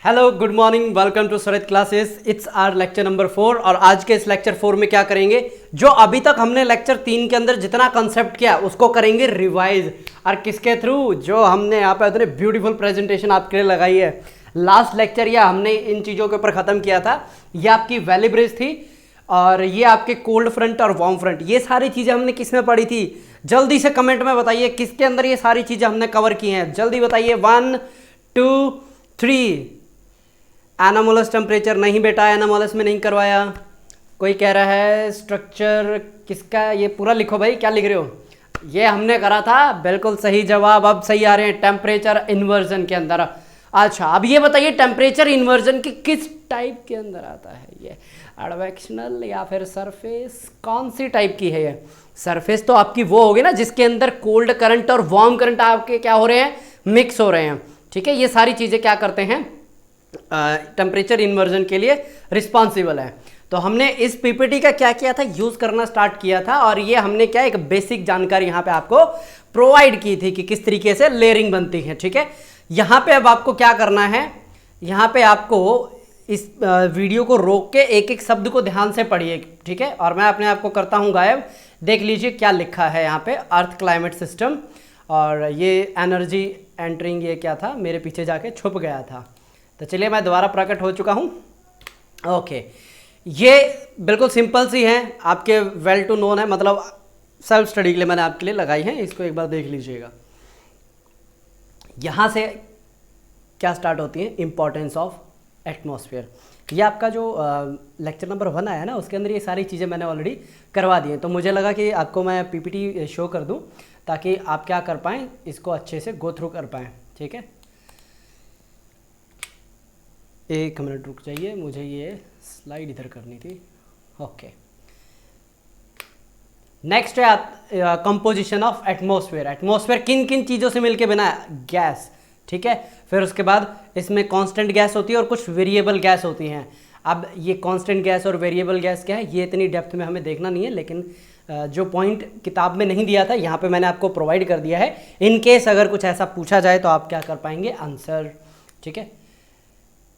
Hello, good morning, welcome to Sarit classes. It's our lecture number 4 और आज के इस लेक्चर 4 में क्या करेंगे, जो अभी तक हमने लेक्चर 3 के अंदर जितना कंसेप्ट किया उसको करेंगे रिवाइज। और किसके थ्रू, जो हमने यहाँ पे इतने ब्यूटीफुल प्रेजेंटेशन आपके लिए लगाई है। लास्ट लेक्चर या हमने इन चीज़ों के ऊपर ख़त्म किया था। ये आपकी वैली ब्रिज थी और ये आपके कोल्ड फ्रंट और वार्म फ्रंट, ये सारी चीज़ें हमने किस में पढ़ी थी। जल्दी से कमेंट में बताइए किसके अंदर ये सारी चीज़ें हमने कवर की हैं। जल्दी बताइए, 1 2 3। एनामोलस टेम्परेचर नहीं बेटा, एनामोलस में नहीं करवाया। कोई कह रहा है स्ट्रक्चर किसका, ये पूरा लिखो भाई, क्या लिख रहे हो। ये हमने करा था, बिल्कुल सही जवाब। अब सही आ रहे हैं टेम्परेचर इन्वर्जन के अंदर। अच्छा, अब ये बताइए टेम्परेचर इन्वर्जन की किस टाइप के अंदर आता है, ये एडवेक्शनल या फिर सरफेस, कौन सी टाइप की है ये। सरफेस तो आपकी वो होगी ना जिसके अंदर कोल्ड करंट और वार्म करंट आपके क्या हो रहे हैं, मिक्स हो रहे हैं। ठीक है, ये सारी चीज़ें क्या करते हैं, टेम्परेचर इन्वर्जन के लिए रिस्पॉन्सिबल है। तो हमने इस पीपीटी का क्या किया था, यूज करना स्टार्ट किया था और ये हमने क्या एक बेसिक जानकारी यहाँ पे आपको प्रोवाइड की थी कि किस तरीके से लेयरिंग बनती है। ठीक है, यहाँ पे अब आपको क्या करना है, यहाँ पे आपको इस वीडियो को रोक के एक एक शब्द को ध्यान से पढ़िए। ठीक है, और मैं अपने आप को करता हूँ गायब। देख लीजिए क्या लिखा है यहाँ पे, अर्थ क्लाइमेट सिस्टम, और ये एनर्जी एंटरिंग, ये क्या था, मेरे पीछे जाके छुप गया था। तो चलिए मैं दोबारा प्रकट हो चुका हूँ। ओके, ये बिल्कुल सिंपल सी है, आपके वेल टू नोन है, मतलब सेल्फ स्टडी के लिए मैंने आपके लिए लगाई है। इसको एक बार देख लीजिएगा। यहाँ से क्या स्टार्ट होती है, इम्पोर्टेंस ऑफ एटमॉस्फेयर। ये आपका जो लेक्चर नंबर 1 आया ना, उसके अंदर ये सारी चीज़ें मैंने ऑलरेडी करवा दी हैं। तो मुझे लगा कि आपको मैं पीपीटी शो कर दूँ ताकि आप क्या कर पाएँ, इसको अच्छे से गो थ्रू कर पाएँ। ठीक है, एक मिनट रुक जाइए, मुझे ये स्लाइड इधर करनी थी। ओके, नेक्स्ट है कंपोजिशन ऑफ एटमॉस्फेयर। एटमॉस्फेयर किन किन चीज़ों से मिलके बना है, गैस। ठीक है, फिर उसके बाद इसमें कांस्टेंट गैस होती है और कुछ वेरिएबल गैस होती हैं। अब ये कांस्टेंट गैस और वेरिएबल गैस क्या है, ये इतनी डेप्थ में हमें देखना नहीं है, लेकिन जो पॉइंट किताब में नहीं दिया था यहाँ पे मैंने आपको प्रोवाइड कर दिया है। इन केस अगर कुछ ऐसा पूछा जाए तो आप क्या कर पाएंगे, आंसर। ठीक है,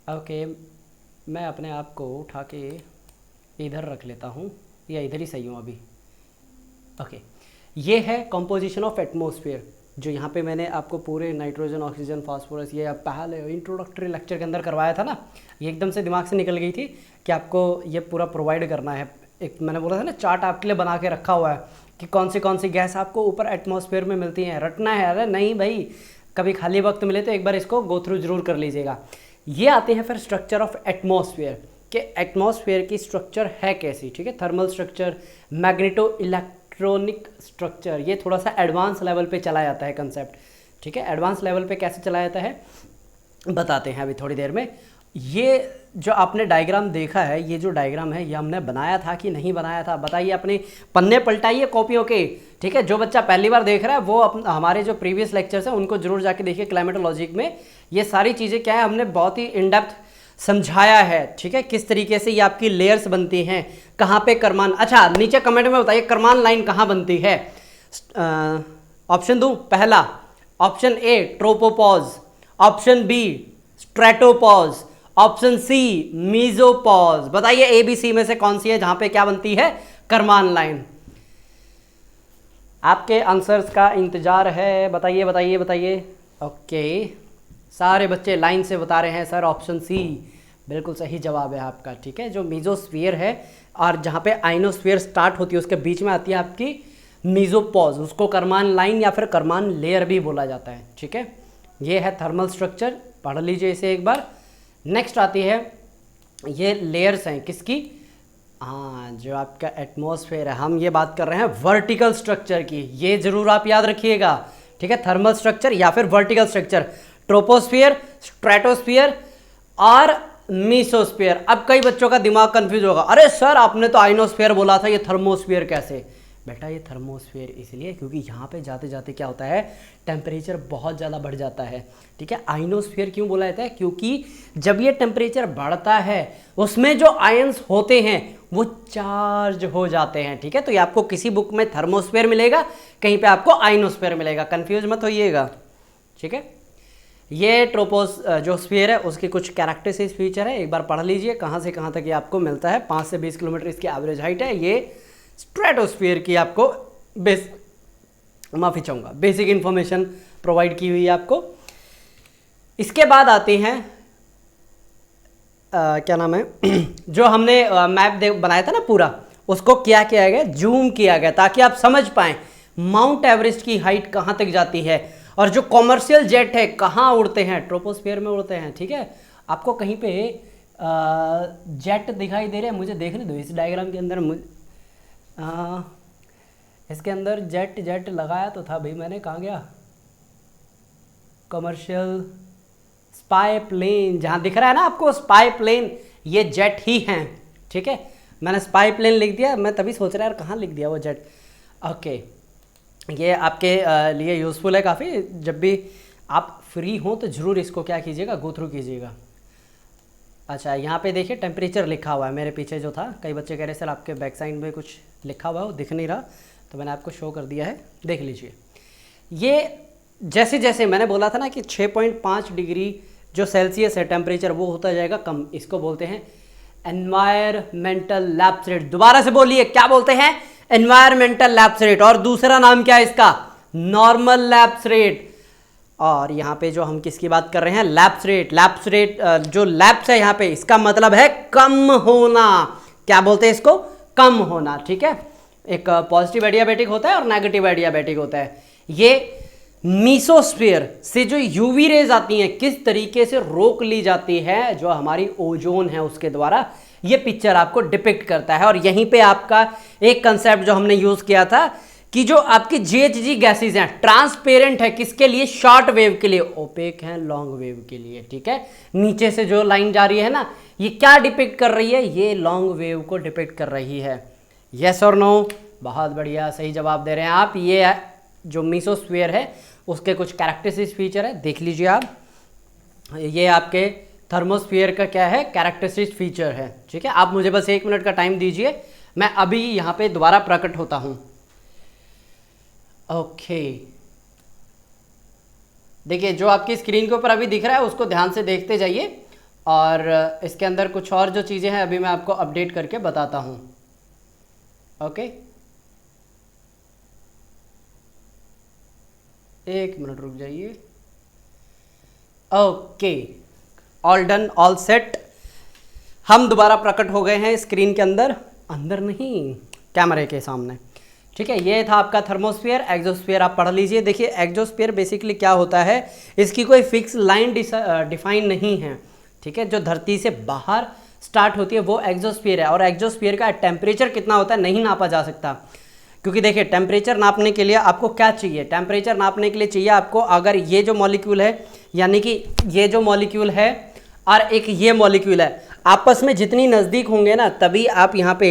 ओके, मैं अपने आप को उठा के इधर रख लेता हूँ, या इधर ही सही हूँ अभी। ओके, ये है कंपोजिशन ऑफ एटमॉस्फेयर, जो यहाँ पे मैंने आपको पूरे नाइट्रोजन, ऑक्सीजन, फास्फोरस, ये पहले इंट्रोडक्टरी लेक्चर के अंदर करवाया था ना। ये एकदम से दिमाग से निकल गई थी कि आपको ये पूरा प्रोवाइड करना है। एक मैंने बोला था ना, चार्ट आपके लिए बना के रखा हुआ है कि कौन सी गैस आपको ऊपर एटमॉस्फेयर में मिलती हैं, रटना है। अरे नहीं भाई, कभी खाली वक्त मिले तो एक बार इसको गो थ्रू जरूर कर लीजिएगा। ये आते हैं फिर स्ट्रक्चर ऑफ एटमॉस्फेयर, कि एटमॉस्फेयर की स्ट्रक्चर है कैसी। ठीक है, thermal structure, magneto electronic structure, ये थोड़ा सा एडवांस लेवल पे चला जाता है कंसेप्ट। ठीक है, एडवांस लेवल पे कैसे चला जाता है बताते हैं अभी थोड़ी देर में। ये जो आपने डायग्राम देखा है, ये जो डायग्राम है, ये हमने बनाया था कि नहीं बनाया था, बताइए। अपने पन्ने पलटाइए कॉपियों के। ठीक है, जो बच्चा पहली बार देख रहा है वो हमारे जो प्रीवियस लेक्चर्स हैं उनको जरूर जाके देखिए। क्लाइमेटोलॉजिक में ये सारी चीज़ें क्या है, हमने बहुत ही इन डेप्थ समझाया है। ठीक है, किस तरीके से ये आपकी लेयर्स बनती हैं, कहाँ पे करमान। अच्छा, नीचे कमेंट में बताइए करमान लाइन कहाँ बनती है। ऑप्शन दूँ, पहला option A tropopause, option B stratopause, option C mesopause. बताइए ए बी सी में से कौन सी है जहां पे क्या बनती है, करमान लाइन। आपके आंसर्स का इंतजार है, बताइए बताइए बताइए। ओके, सारे बच्चे लाइन से बता रहे हैं सर ऑप्शन सी बिल्कुल सही जवाब है आपका। ठीक है, जो मीजोस्फीयर है और जहां पे आइनोस्फीयर स्टार्ट होती है उसके बीच में आती है आपकी मीजोपॉज, उसको करमान लाइन या फिर करमान लेयर भी बोला जाता है। ठीक है, ये है थर्मल स्ट्रक्चर, पढ़ लीजिए इसे एक बार। नेक्स्ट आती है, ये लेयर्स हैं किसकी, हाँ, जो आपका एटमॉस्फेयर है। हम ये बात कर रहे हैं वर्टिकल स्ट्रक्चर की, ये जरूर आप याद रखिएगा। ठीक है, थर्मल स्ट्रक्चर या फिर वर्टिकल स्ट्रक्चर, ट्रोपोस्फियर, स्ट्रेटोस्फियर और मीसोस्फियर। अब कई बच्चों का दिमाग कंफ्यूज होगा, अरे सर आपने तो आइनोस्फियर बोला था, ये थर्मोस्फियर कैसे। बेटा ये थर्मोस्फेयर इसलिए क्योंकि यहाँ पे जाते जाते क्या होता है, टेम्परेचर बहुत ज़्यादा बढ़ जाता है। ठीक है, आइनोस्फीयर क्यों बोला जाता है, क्योंकि जब ये टेम्परेचर बढ़ता है उसमें जो आयंस होते हैं वो चार्ज हो जाते हैं। ठीक है, तो ये आपको किसी बुक में थर्मोस्फेयर मिलेगा, कहीं पे आपको आइनोस्फेयर मिलेगा, कंफ्यूज मत होइएगा। ठीक है, ये ट्रोपोस जो स्फीयर है उसकी कुछ कैरेक्टरिस्टिक फीचर है, एक बार पढ़ लीजिए कहाँ से कहाँ तक ये आपको मिलता है। 5 से 20 किलोमीटर इसकी एवरेज हाइट है। ये स्ट्रेटोस्फीयर की आपको बेसिक इन्फॉर्मेशन प्रोवाइड की हुई है आपको। इसके बाद आते हैं क्या नाम है जो हमने मैप बनाया था ना पूरा, उसको क्या किया गया, जूम किया गया ताकि आप समझ पाएं माउंट एवरेस्ट की हाइट कहाँ तक जाती है और जो कॉमर्शियल जेट है कहाँ उड़ते हैं, ट्रोपोस्फीयर में उड़ते हैं। ठीक है, आपको कहीं पे जेट दिखाई दे रहे हैं, मुझे देखने दो इस डायग्राम के अंदर। इसके अंदर जेट लगाया तो था भाई मैंने, कहाँ गया, कमर्शियल स्पाई प्लेन, जहाँ दिख रहा है ना आपको स्पाई प्लेन, ये जेट ही हैं। ठीक है, मैंने स्पाई प्लेन लिख दिया, मैं तभी सोच रहा यार कहाँ लिख दिया वो जेट। ओके, ये आपके लिए यूज़फुल है काफ़ी, जब भी आप फ्री हों तो ज़रूर इसको क्या कीजिएगा, गो थ्रू कीजिएगा। अच्छा, यहाँ पे देखिए टेम्परेचर लिखा हुआ है मेरे पीछे जो था, कई बच्चे कह रहे सर आपके बैक साइड में कुछ लिखा हुआ है वो दिख नहीं रहा, तो मैंने आपको शो कर दिया है, देख लीजिए। ये जैसे जैसे मैंने बोला था ना कि 6.5 डिग्री जो सेल्सियस है टेम्परेचर वो होता जाएगा कम, इसको बोलते हैं एनवायरमेंटल लैप्स रेट। दोबारा से बोलिए, क्या बोलते हैं, एनवायरमेंटल लैप्स रेट। और दूसरा नाम क्या है इसका, नॉर्मल लैप्स रेट। और यहाँ पे जो हम किसकी बात कर रहे हैं, लैप्स रेट। लैप्स रेट जो लैप्स है यहाँ पे, इसका मतलब है कम होना। क्या बोलते हैं इसको, कम होना। ठीक है, एक पॉजिटिव एडियाबैटिक होता है और नेगेटिव एडियाबैटिक होता है। ये मीसोस्फीयर से जो यूवी रेज आती हैं किस तरीके से रोक ली जाती है, जो हमारी ओजोन है उसके द्वारा, ये पिक्चर आपको डिपिक्ट करता है। और यहीं पे आपका एक कंसेप्ट जो हमने यूज किया था कि जो आपकी जीएचजी गैसेज हैं ट्रांसपेरेंट है, किसके लिए, शॉर्ट वेव के लिए, ओपेक है लॉन्ग वेव के लिए। ठीक है, नीचे से जो लाइन जा रही है ना, ये क्या डिपिक्ट कर रही है, ये लॉन्ग वेव को डिपिक्ट कर रही है। यस और नो, बहुत बढ़िया, सही जवाब दे रहे हैं आप। ये जो मीसोस्फीयर है उसके कुछ कैरेक्टरिस्टिक फीचर है, देख लीजिए आप। ये आपके थर्मोस्फीयर का क्या है, कैरेक्टरिस्टिक फीचर है। ठीक है, आप मुझे बस 1 मिनट का टाइम दीजिए, मैं अभी यहाँ पे दोबारा प्रकट होता हूँ। ओके, देखिए जो आपकी स्क्रीन के ऊपर अभी दिख रहा है उसको ध्यान से देखते जाइए, और इसके अंदर कुछ और जो चीज़ें हैं अभी मैं आपको अपडेट करके बताता हूँ। ओके, 1 मिनट रुक जाइए। Okay, all done, all set, हम दोबारा प्रकट हो गए हैं स्क्रीन के अंदर, अंदर नहीं कैमरे के सामने। ठीक है, ये था आपका थर्मोस्फीयर। एक्सोस्फीयर आप पढ़ लीजिए। देखिए एक्सोस्फीयर बेसिकली क्या होता है, इसकी कोई फिक्स लाइन डिफाइन नहीं है। ठीक है, जो धरती से बाहर स्टार्ट होती है वो एक्सोस्फीयर है, और एक्सोस्फीयर का टेम्परेचर कितना होता है नहीं नापा जा सकता, क्योंकि देखिए टेम्परेचर नापने के लिए आपको क्या चाहिए, टेम्परेचर नापने के लिए चाहिए आपको, अगर ये जो मॉलिक्यूल है, यानी कि ये जो मॉलिक्यूल है और एक ये मॉलिक्यूल है, आपस में जितनी नज़दीक होंगे ना, तभी आप यहाँ पे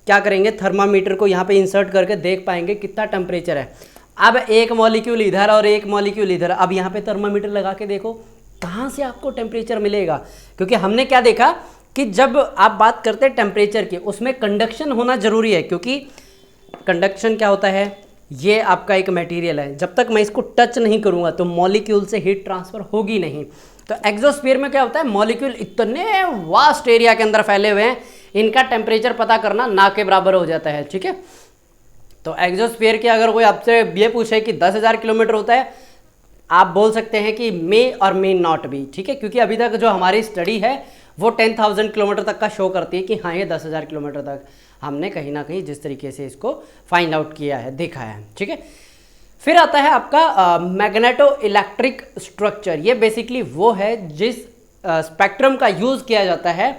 क्या करेंगे, थर्मामीटर को यहाँ पे इंसर्ट करके देख पाएंगे कितना टेम्परेचर है। अब एक मॉलिक्यूल इधर और एक मॉलिक्यूल इधर, अब यहाँ पे थर्मामीटर लगा के देखो कहाँ से आपको टेम्परेचर मिलेगा, क्योंकि हमने क्या देखा कि जब आप बात करते हैं टेम्परेचर की, उसमें कंडक्शन होना जरूरी है, क्योंकि कंडक्शन क्या होता है, ये आपका एक मटेरियल है, जब तक मैं इसको टच नहीं करूँगा तो मॉलिक्यूल से हीट ट्रांसफ़र होगी नहीं। तो एक्सोस्फीयर में क्या होता है, मॉलिक्यूल इतने वास्ट एरिया के अंदर फैले हुए हैं, इनका टेम्परेचर पता करना ना के बराबर हो जाता है। ठीक है, तो एक्सोस्फीयर की अगर कोई आपसे ये पूछे कि 10,000 किलोमीटर होता है, आप बोल सकते हैं कि मे और मे नॉट बी। ठीक है, क्योंकि अभी तक जो हमारी स्टडी है वो 10,000 किलोमीटर तक का शो करती है कि हाँ ये 10,000 किलोमीटर तक हमने कहीं ना कहीं जिस तरीके से इसको फाइंड आउट किया है, देखा है। ठीक है, फिर आता है आपका मैग्नेटो इलेक्ट्रिक स्ट्रक्चर। ये बेसिकली वो है जिस स्पेक्ट्रम का यूज़ किया जाता है,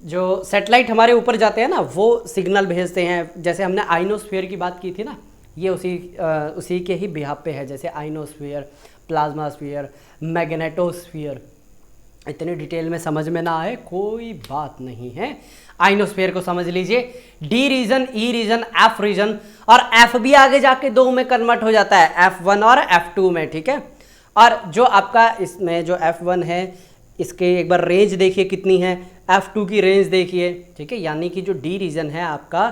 जो सैटेलाइट हमारे ऊपर जाते हैं ना वो सिग्नल भेजते हैं। जैसे हमने आइनोस्फीयर की बात की थी ना, ये उसी के ही बिहाफ पे है, जैसे आइनोस्फीयर, प्लाज्मास्फीयर, मैग्नेटोस्फीयर। इतनी डिटेल में समझ में ना आए कोई बात नहीं है, आइनोस्फीयर को समझ लीजिए। डी रीजन, ई रीजन, एफ रीजन, और एफ भी आगे जाके 2 में कन्वर्ट हो जाता है, F1 और F2 में। ठीक है, और जो आपका इसमें जो F1 है इसके एक बार रेंज देखिए कितनी है, F2 की रेंज देखिए। ठीक है, यानी कि जो डी रीजन है आपका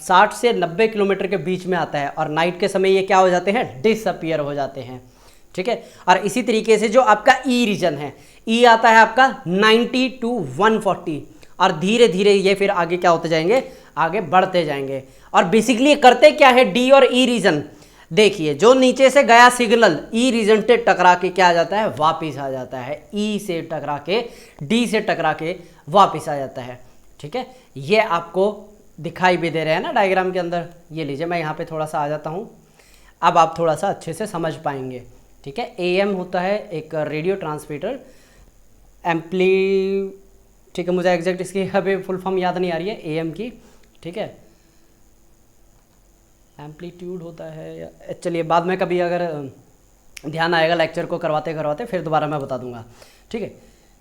60 से 90 किलोमीटर के बीच में आता है, और नाइट के समय ये क्या हो जाते हैं, डिसअपियर हो जाते हैं। ठीक है। और इसी तरीके से जो आपका ई रीजन है, ई आता है आपका 90 to 140, और धीरे धीरे ये फिर आगे क्या होते जाएंगे, आगे बढ़ते जाएंगे। और बेसिकली करते क्या है डी और ई रीजन, देखिए जो नीचे से गया सिग्नल ई रीजन से टकरा के क्या आ जाता है, वापिस आ जाता है, ई से टकरा के डी से टकरा के वापिस आ जाता है। ठीक है, ये आपको दिखाई भी दे रहे हैं ना डायग्राम के अंदर। ये लीजिए मैं यहाँ पे थोड़ा सा आ जाता हूँ, अब आप थोड़ा सा अच्छे से समझ पाएंगे। ठीक है, एएम होता है एक रेडियो ट्रांसमीटर एम्पली, ठीक है, मुझे एग्जैक्ट इसकी अभी फुल फॉर्म याद नहीं आ रही है एएम की। ठीक है, एम्पलीट्यूड होता है या, चलिए बाद में कभी अगर ध्यान आएगा लेक्चर को करवाते करवाते फिर दोबारा मैं बता दूंगा। ठीक है,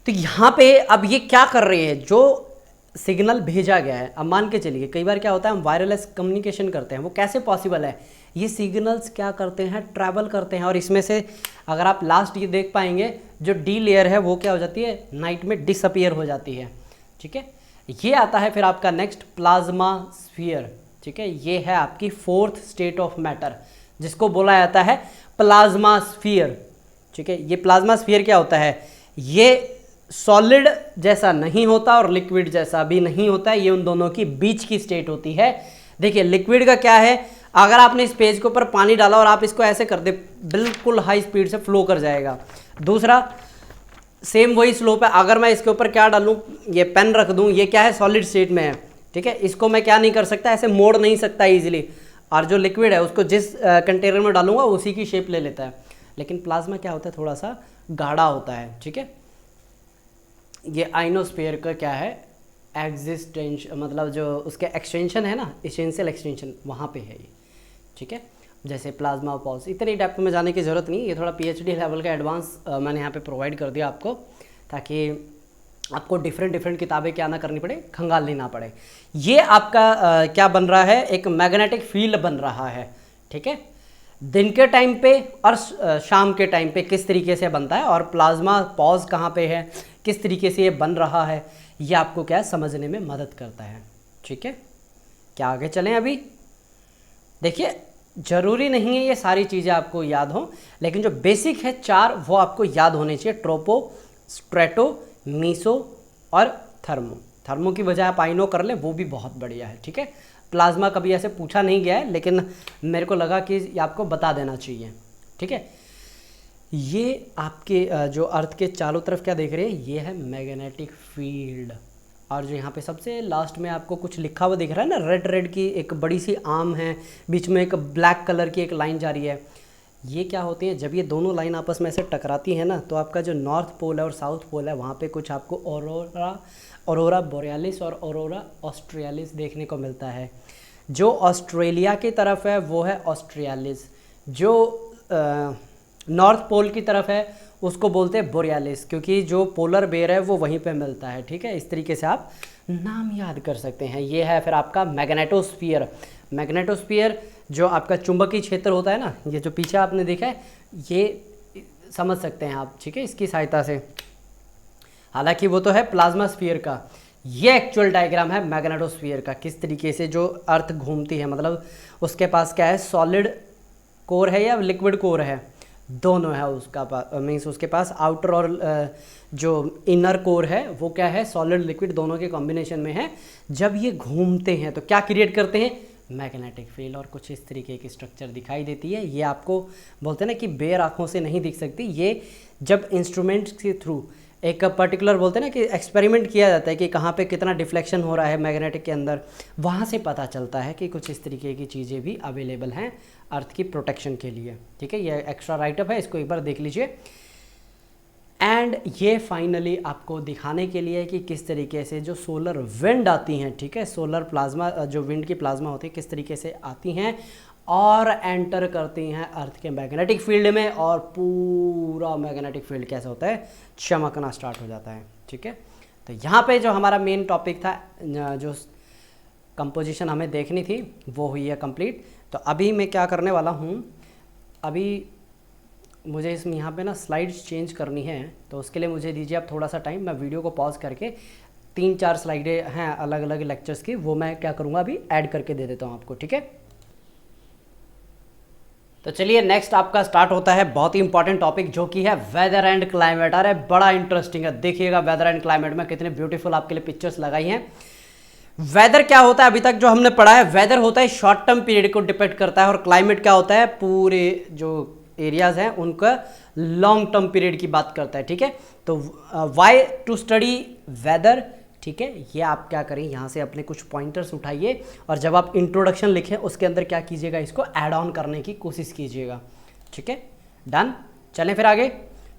तो यहाँ पे अब ये क्या कर रहे हैं, जो सिग्नल भेजा गया है, अब मान के चलिए कई बार क्या होता है हम वायरलेस कम्युनिकेशन करते हैं, वो कैसे पॉसिबल है, ये सिग्नल्स क्या करते हैं, ट्रैवल करते हैं। और इसमें से अगर आप लास्ट ये देख पाएंगे जो डी लेयर है वो क्या हो जाती है, नाइट में डिसअपियर हो जाती है। ठीक है, ये आता है फिर आपका नेक्स्ट प्लाज्मा स्फीयर। ठीक है, ये है आपकी फोर्थ स्टेट ऑफ मैटर जिसको बोला जाता है प्लाज्मा स्फीयर। ठीक है, ये प्लाज्मा स्फीयर क्या होता है, ये सॉलिड जैसा नहीं होता और लिक्विड जैसा भी नहीं होता है, ये उन दोनों की बीच की स्टेट होती है। देखिए लिक्विड का क्या है, अगर आपने इस पेज के ऊपर पानी डाला और आप इसको ऐसे कर दे बिल्कुल हाई स्पीड से फ्लो कर जाएगा। दूसरा सेम वही स्लोप है, अगर मैं इसके ऊपर क्या डालूं, ये पेन रख दूं, ये क्या है सॉलिड स्टेट में है। ठीक है, इसको मैं क्या नहीं कर सकता, ऐसे मोड़ नहीं सकता इजीली, और जो लिक्विड है उसको जिस कंटेनर में डालूंगा उसी की शेप ले लेता है। लेकिन प्लाज्मा क्या होता है, थोड़ा सा गाढ़ा होता है। ठीक है, ये आइनोस्फीयर का क्या है एग्जिस्टेंशन, मतलब जो उसके एक्सटेंशन है ना, एसेंशियल एक्सटेंशन वहाँ पे है ये। ठीक है, जैसे प्लाज्मा पॉज, इतनी डेप्थ में जाने की ज़रूरत नहीं, ये थोड़ा पीएचडी लेवल का एडवांस मैंने यहाँ पे प्रोवाइड कर दिया आपको, ताकि आपको डिफरेंट किताबें क्या ना करनी पड़े, खंगालनी ना पड़े। ये आपका क्या बन रहा है, एक मैग्नेटिक फील्ड बन रहा है। ठीक है, दिन के टाइम पे और शाम के टाइम पे किस तरीके से बनता है, और प्लाज्मा पॉज कहाँ पे है, किस तरीके से ये बन रहा है, ये आपको क्या समझने में मदद करता है। ठीक है, क्या आगे चलें अभी। देखिए ज़रूरी नहीं है ये सारी चीज़ें आपको याद हों, लेकिन जो बेसिक है चार वो आपको याद होने चाहिए, ट्रोपो, स्ट्रेटो, मीसो और थर्मो। थर्मो की बजाय आप आइनो कर लें, वो भी बहुत बढ़िया है। ठीक है, प्लाज्मा कभी ऐसे पूछा नहीं गया है, लेकिन मेरे को लगा कि ये आपको बता देना चाहिए। ठीक है, ये आपके जो अर्थ के चारों तरफ क्या देख रहे हैं, ये है मैग्नेटिक फील्ड। और जो यहाँ पे सबसे लास्ट में आपको कुछ लिखा हुआ दिख रहा है ना, रेड रेड की एक बड़ी सी आर्म है, बीच में एक ब्लैक कलर की एक लाइन जा रही है, ये क्या होती है, जब ये दोनों लाइन आपस में ऐसे टकराती है ना, तो आपका जो नॉर्थ पोल है और साउथ पोल है वहाँ पे कुछ आपको ऑरोरा बोरियालिस और ऑरोरा ऑस्ट्रियालिस देखने को मिलता है। जो ऑस्ट्रेलिया की तरफ है वो है ऑस्ट्रियालिस, जो नॉर्थ पोल की तरफ है उसको बोलते हैं बोरियालिस, क्योंकि जो पोलर बेर है वो वहीं पे मिलता है। ठीक है, इस तरीके से आप नाम याद कर सकते हैं। ये है फिर आपका मैग्नेटोस्फीयर। मैग्नेटोस्फीयर जो आपका चुंबकीय क्षेत्र होता है ना, ये जो पीछे आपने देखा है, ये समझ सकते हैं आप। ठीक है, इसकी सहायता से, हालांकि वो तो है प्लाज्मा स्फीयर का, ये एक्चुअल डायग्राम है मैग्नेटोस्फीयर का, किस तरीके से जो अर्थ घूमती है, मतलब उसके पास क्या है, सॉलिड कोर है या लिक्विड कोर है, दोनों है उसका पास, मीन्स उसके पास आउटर और जो इनर कोर है वो क्या है, सॉलिड लिक्विड दोनों के कॉम्बिनेशन में है। जब ये घूमते हैं तो क्या क्रिएट करते हैं, मैग्नेटिक फील्ड, और कुछ इस तरीके की स्ट्रक्चर दिखाई देती है। ये आपको बोलते हैं ना कि बेर आँखों से नहीं दिख सकती, ये जब इंस्ट्रूमेंट्स के थ्रू एक पर्टिकुलर बोलते हैं ना कि एक्सपेरिमेंट किया जाता है कि कहाँ पे कितना डिफ्लेक्शन हो रहा है मैग्नेटिक के अंदर, वहाँ से पता चलता है कि कुछ इस तरीके की चीज़ें भी अवेलेबल हैं अर्थ की प्रोटेक्शन के लिए। ठीक है, ये एक्स्ट्रा राइटअप है, इसको एक बार देख लीजिए। एंड ये फाइनली आपको दिखाने के लिए कि किस तरीके से जो सोलर विंड आती हैं, ठीक है, सोलर प्लाज्मा जो विंड की प्लाज्मा होती है किस तरीके से आती हैं और एंटर करती हैं अर्थ के मैग्नेटिक फील्ड में, और पूरा मैग्नेटिक फील्ड कैसा होता है, चमकना स्टार्ट हो जाता है। ठीक है, तो यहाँ पे जो हमारा मेन टॉपिक था, जो कंपोजिशन हमें देखनी थी वो हुई है कंप्लीट। तो अभी मैं क्या करने वाला हूँ, अभी मुझे इसमें यहाँ पे ना स्लाइड्स चेंज करनी है, तो उसके लिए मुझे दीजिए आप थोड़ा सा टाइम, मैं वीडियो को पॉज करके 3-4 स्लाइडें हैं अलग अलग लेक्चर्स की, वो मैं क्या करूँगा अभी ऐड करके दे देता हूँ आपको। ठीक है, तो चलिए नेक्स्ट आपका स्टार्ट होता है बहुत ही इंपॉर्टेंट टॉपिक जो कि है वेदर एंड क्लाइमेट। अरे बड़ा इंटरेस्टिंग है, देखिएगा वेदर एंड क्लाइमेट में कितने ब्यूटीफुल आपके लिए पिक्चर्स लगाई हैं। वेदर क्या होता है, अभी तक जो हमने पढ़ा है, वेदर होता है शॉर्ट टर्म पीरियड को डिपेंड करता है, और क्लाइमेट क्या होता है, पूरे जो एरियाज हैं उनका लॉन्ग टर्म पीरियड की बात करता है। ठीक है, तो वाई टू स्टडी वेदर, ठीक है, ये आप क्या करें, यहाँ से अपने कुछ पॉइंटर्स उठाइए और जब आप इंट्रोडक्शन लिखें उसके अंदर क्या कीजिएगा, इसको ऐड ऑन करने की कोशिश कीजिएगा। ठीक है, डन, चलें फिर आगे।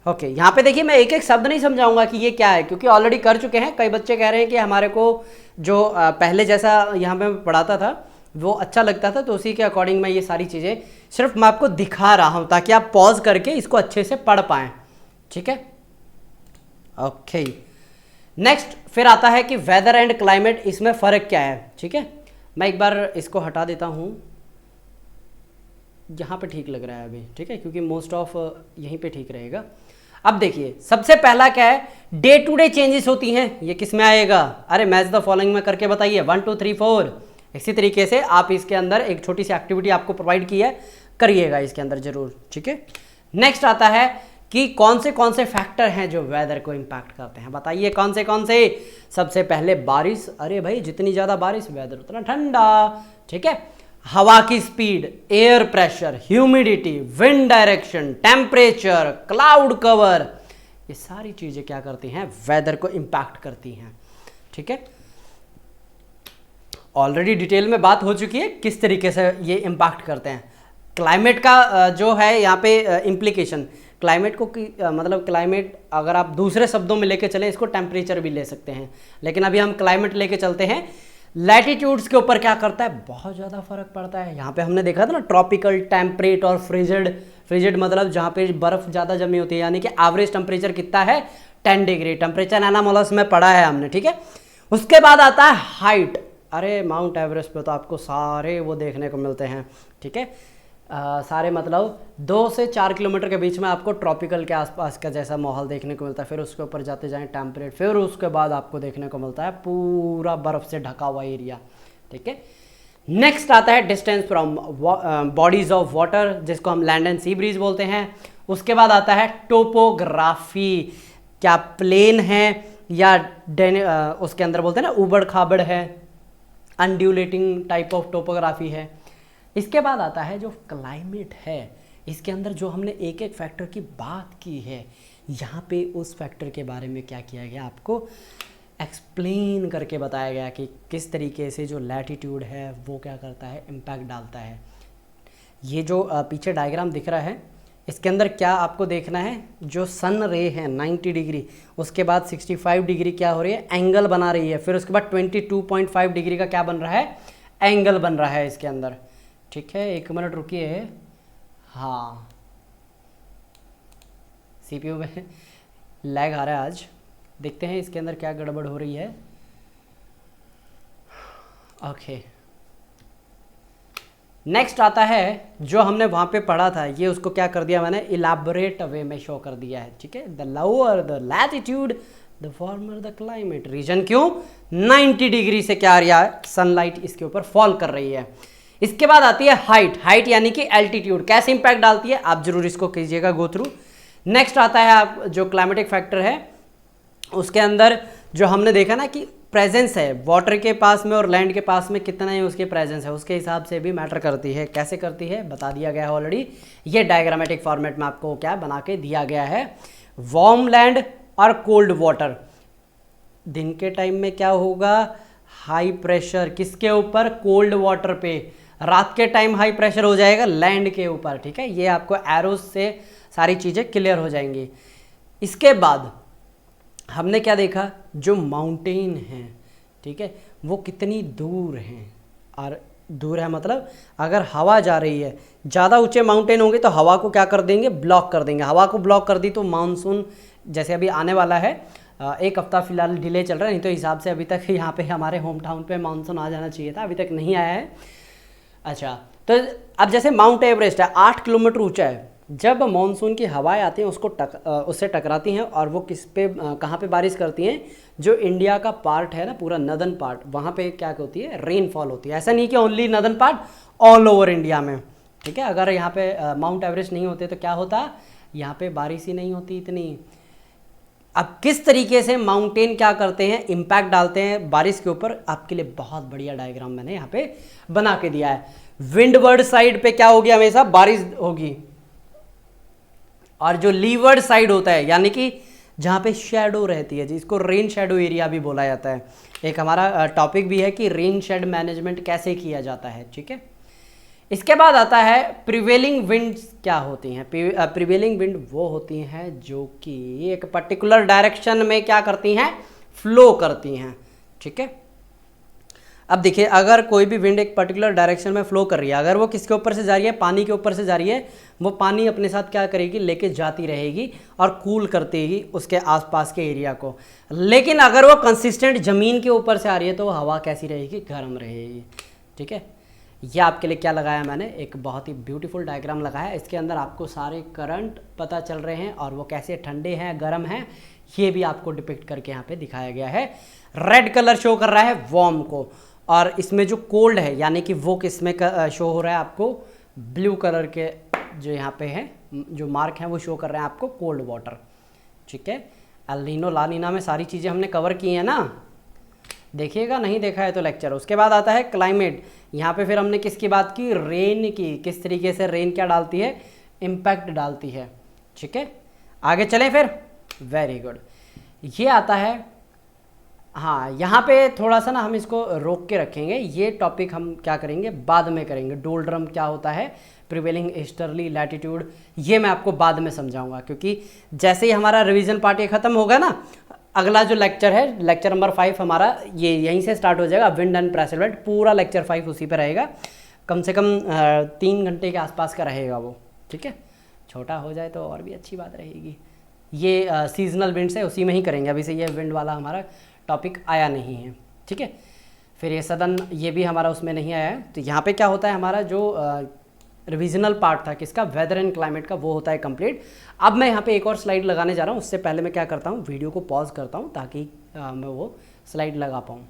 ओके, यहाँ पे देखिए मैं एक एक शब्द नहीं समझाऊंगा कि ये क्या है, क्योंकि ऑलरेडी कर चुके हैं। कई बच्चे कह रहे हैं कि हमारे को जो पहले जैसा यहाँ पे पढ़ाता था वो अच्छा लगता था, तो उसी के अकॉर्डिंग मैं ये सारी चीज़ें सिर्फ मैं आपको दिखा रहा हूँ ताकि आप पॉज करके इसको अच्छे से पढ़ पाएँ। ठीक है, ओके। नेक्स्ट फिर आता है कि वेदर एंड क्लाइमेट, इसमें फ़र्क क्या है। ठीक है, मैं एक बार इसको हटा देता हूँ, यहाँ पे ठीक लग रहा है अभी। ठीक है, क्योंकि मोस्ट ऑफ यहीं पे ठीक रहेगा। अब देखिए सबसे पहला क्या है, डे टू डे चेंजेस होती हैं। ये किस में आएगा, अरे मैच द फॉलोइंग में करके बताइए, 1 2 3 4। इसी तरीके से आप इसके अंदर एक छोटी सी एक्टिविटी आपको प्रोवाइड की है, करिएगा इसके अंदर जरूर। ठीक है, नेक्स्ट आता है कि कौन से फैक्टर हैं जो वेदर को इम्पैक्ट करते हैं, बताइए कौन से। सबसे पहले बारिश, अरे भाई जितनी ज़्यादा बारिश वेदर उतना ठंडा। ठीक है, हवा की speed, air pressure, humidity, wind direction, temperature, cloud cover, ये सारी चीज़ें क्या करती हैं, वेदर को इम्पैक्ट करती हैं। ठीक है, ऑलरेडी डिटेल में बात हो चुकी है किस तरीके से ये इम्पैक्ट करते हैं। क्लाइमेट का जो है यहाँ पे इम्प्लीकेशन, क्लाइमेट को मतलब क्लाइमेट अगर आप दूसरे शब्दों में लेके चलें, इसको टेम्परेचर भी ले सकते हैं, लेकिन अभी हम क्लाइमेट लेके चलते हैं। लैटिट्यूड्स के ऊपर क्या करता है, बहुत ज़्यादा फर्क पड़ता है। यहाँ पे हमने देखा था ना, ट्रॉपिकल, टेम्परेट और फ्रिजिड मतलब जहाँ पे बर्फ़ ज़्यादा जमी होती है, यानी कि एवरेज टेम्परेचर कितना है, 10 डिग्री। टेम्परेचर एनामोलस में पढ़ा है हमने। ठीक है, उसके बाद आता है हाइट। अरे माउंट एवरेस्ट पे तो आपको सारे वो देखने को मिलते हैं। ठीक है, सारे मतलब 2 से 4 किलोमीटर के बीच में आपको ट्रॉपिकल के आसपास का जैसा माहौल देखने को मिलता है। फिर उसके ऊपर जाते जाएं टेम्परेट, फिर उसके बाद आपको देखने को मिलता है पूरा बर्फ़ से ढका हुआ एरिया। ठीक है, नेक्स्ट आता है distance from bodies of water, जिसको हम लैंड एंड सी ब्रीज बोलते हैं। उसके बाद आता है टोपोग्राफी, क्या प्लेन है या उसके अंदर बोलते हैं ना उबड़ खाबड़ है, अनड्यूलेटिंग टाइप ऑफ टोपोग्राफी है। इसके बाद आता है जो क्लाइमेट है, इसके अंदर जो हमने एक एक फैक्टर की बात की है, यहाँ पे उस फैक्टर के बारे में क्या किया गया, आपको एक्सप्लेन करके बताया गया कि किस तरीके से जो लैटिट्यूड है वो क्या करता है, इम्पैक्ट डालता है। ये जो पीछे डायग्राम दिख रहा है, इसके अंदर क्या आपको देखना है, जो सन रे है 90 डिग्री, उसके बाद 65 डिग्री क्या हो रही है, एंगल बना रही है। फिर उसके बाद 22.5 डिग्री का क्या बन रहा है, एंगल बन रहा है इसके अंदर। ठीक है, 1 मिनट रुकिए। हाँ, सीपीयू में लैग आ रहा है आज, देखते हैं इसके अंदर क्या गड़बड़ हो रही है। ओके, नेक्स्ट आता है जो हमने वहाँ पे पढ़ा था, ये उसको क्या कर दिया मैंने, इलाबोरेट वे में शो कर दिया है। ठीक है, the lower the latitude the warmer the climate reason. क्यों, 90 डिग्री से क्या आ रहा है, सनलाइट इसके ऊपर फॉल कर रही है। इसके बाद आती है हाइट, हाइट यानी कि एल्टीट्यूड, कैसे इंपैक्ट डालती है, आप जरूर इसको कीजिएगा गो थ्रू। नेक्स्ट आता है आप जो क्लाइमेटिक फैक्टर है, उसके अंदर जो हमने देखा ना कि प्रेजेंस है वाटर के पास में और लैंड के पास में कितना ही उसकी प्रेजेंस है, उसके हिसाब से भी मैटर करती है। कैसे करती है बता दिया गया है ऑलरेडी, ये डायग्रामेटिक फॉर्मेट में आपको क्या बना के दिया गया है। वार्म लैंड और कोल्ड वाटर, दिन के टाइम में क्या होगा, हाई प्रेशर किसके ऊपर, कोल्ड वाटर पे। रात के टाइम हाई प्रेशर हो जाएगा लैंड के ऊपर। ठीक है, ये आपको एरोस से सारी चीज़ें क्लियर हो जाएंगी। इसके बाद हमने क्या देखा, जो माउंटेन हैं, ठीक है, वो कितनी दूर हैं, और दूर है मतलब अगर हवा जा रही है, ज़्यादा ऊंचे माउंटेन होंगे तो हवा को क्या कर देंगे, ब्लॉक कर देंगे। हवा को ब्लॉक कर दी तो मानसून जैसे अभी आने वाला है, 1 हफ्ता फिलहाल डिले चल रहा है, नहीं तो हिसाब से अभी तक यहाँ पे हमारे होम टाउन पे मानसून आ जाना चाहिए था, अभी तक नहीं आया है। अच्छा, तो अब जैसे माउंट एवरेस्ट है 8 किलोमीटर ऊंचा है, जब मानसून की हवाएं आती हैं उससे टकराती हैं और वो किस पे कहाँ पे बारिश करती हैं, जो इंडिया का पार्ट है ना पूरा नदर्न पार्ट, वहाँ पे क्या होती है, रेनफॉल होती है। ऐसा नहीं कि only northern part, all over India में। ठीक है। अगर यहाँ पे माउंट एवरेस्ट नहीं होते तो क्या होता, यहाँ पे बारिश ही नहीं होती इतनी। अब किस तरीके से माउंटेन क्या करते हैं, इम्पैक्ट डालते हैं बारिश के ऊपर, आपके लिए बहुत बढ़िया डायग्राम मैंने यहाँ पे बना के दिया है। विंडवर्ड साइड पे क्या होगी, हमेशा बारिश होगी, और जो लीवर्ड साइड होता है यानी कि जहाँ पे शेडो रहती है, जिसको रेन शेडो एरिया भी बोला जाता है। एक हमारा टॉपिक भी है कि रेन शेड मैनेजमेंट कैसे किया जाता है, ठीक है। इसके बाद आता है प्रिवेलिंग विंड्स क्या होती हैं। प्रिवेलिंग विंड वो होती हैं जो कि एक पर्टिकुलर डायरेक्शन में क्या करती हैं, फ्लो करती हैं, ठीक है। अब देखिए, अगर कोई भी विंड एक पर्टिकुलर डायरेक्शन में फ्लो कर रही है, अगर वो किसके ऊपर से जा रही है, पानी के ऊपर से जा रही है, वो पानी अपने साथ क्या करेगी, लेके जाती रहेगी और कूल करती ही उसके आसपास के एरिया को। लेकिन अगर वो कंसिस्टेंट ज़मीन के ऊपर से आ रही है तो वो हवा कैसी रहेगी, गर्म रहेगी, ठीक है। ये आपके लिए क्या लगाया मैंने, एक बहुत ही ब्यूटीफुल डायग्राम लगाया। इसके अंदर आपको सारे करंट पता चल रहे हैं और वो कैसे ठंडे हैं, गर्म हैं, ये भी आपको डिपिक्ट करके यहाँ पे दिखाया गया है। रेड कलर शो कर रहा है वार्म को, और इसमें जो कोल्ड है यानी कि वो किसमें शो हो रहा है आपको, ब्लू कलर के जो यहाँ पे है जो मार्क हैं वो शो कर रहे हैं आपको कोल्ड वाटर, ठीक है। एल नीनो ला नीना में सारी चीज़ें हमने कवर की हैं ना, देखिएगा, नहीं देखा है तो लेक्चर। उसके बाद आता है क्लाइमेट। यहाँ पे फिर हमने किसकी बात की, रेन की, किस तरीके से रेन क्या डालती है, इम्पैक्ट डालती है, ठीक है। आगे चलें फिर, वेरी गुड। ये आता है, हाँ यहाँ पे थोड़ा सा ना हम इसको रोक के रखेंगे, ये टॉपिक हम क्या करेंगे, बाद में करेंगे। डोल्ड्रम क्या होता है, प्रिवेलिंग ईस्टर्ली लैटिट्यूड, ये मैं आपको बाद में समझाऊंगा, क्योंकि जैसे ही हमारा रिवीजन पार्ट ये खत्म होगा ना, अगला जो लेक्चर है, लेक्चर नंबर 5 हमारा, ये यहीं से स्टार्ट हो जाएगा, विंड एंड प्रेशर बेल्ट, पूरा लेक्चर 5 उसी पे रहेगा। कम से कम 3 घंटे के आसपास का रहेगा वो, ठीक है। छोटा हो जाए तो और भी अच्छी बात रहेगी। ये सीजनल विंड्स है, उसी में ही करेंगे, अभी से ये विंड वाला हमारा टॉपिक आया नहीं है, ठीक है। फिर ये सदन, ये भी हमारा उसमें नहीं आया है। तो यहाँ पे क्या होता है, हमारा जो रिविजनल पार्ट था किसका, वेदर एंड क्लाइमेट का, वो होता है कंप्लीट। अब मैं यहाँ पे एक और स्लाइड लगाने जा रहा हूँ, उससे पहले मैं क्या करता हूँ, वीडियो को पॉज करता हूँ ताकि मैं वो स्लाइड लगा पाऊँ।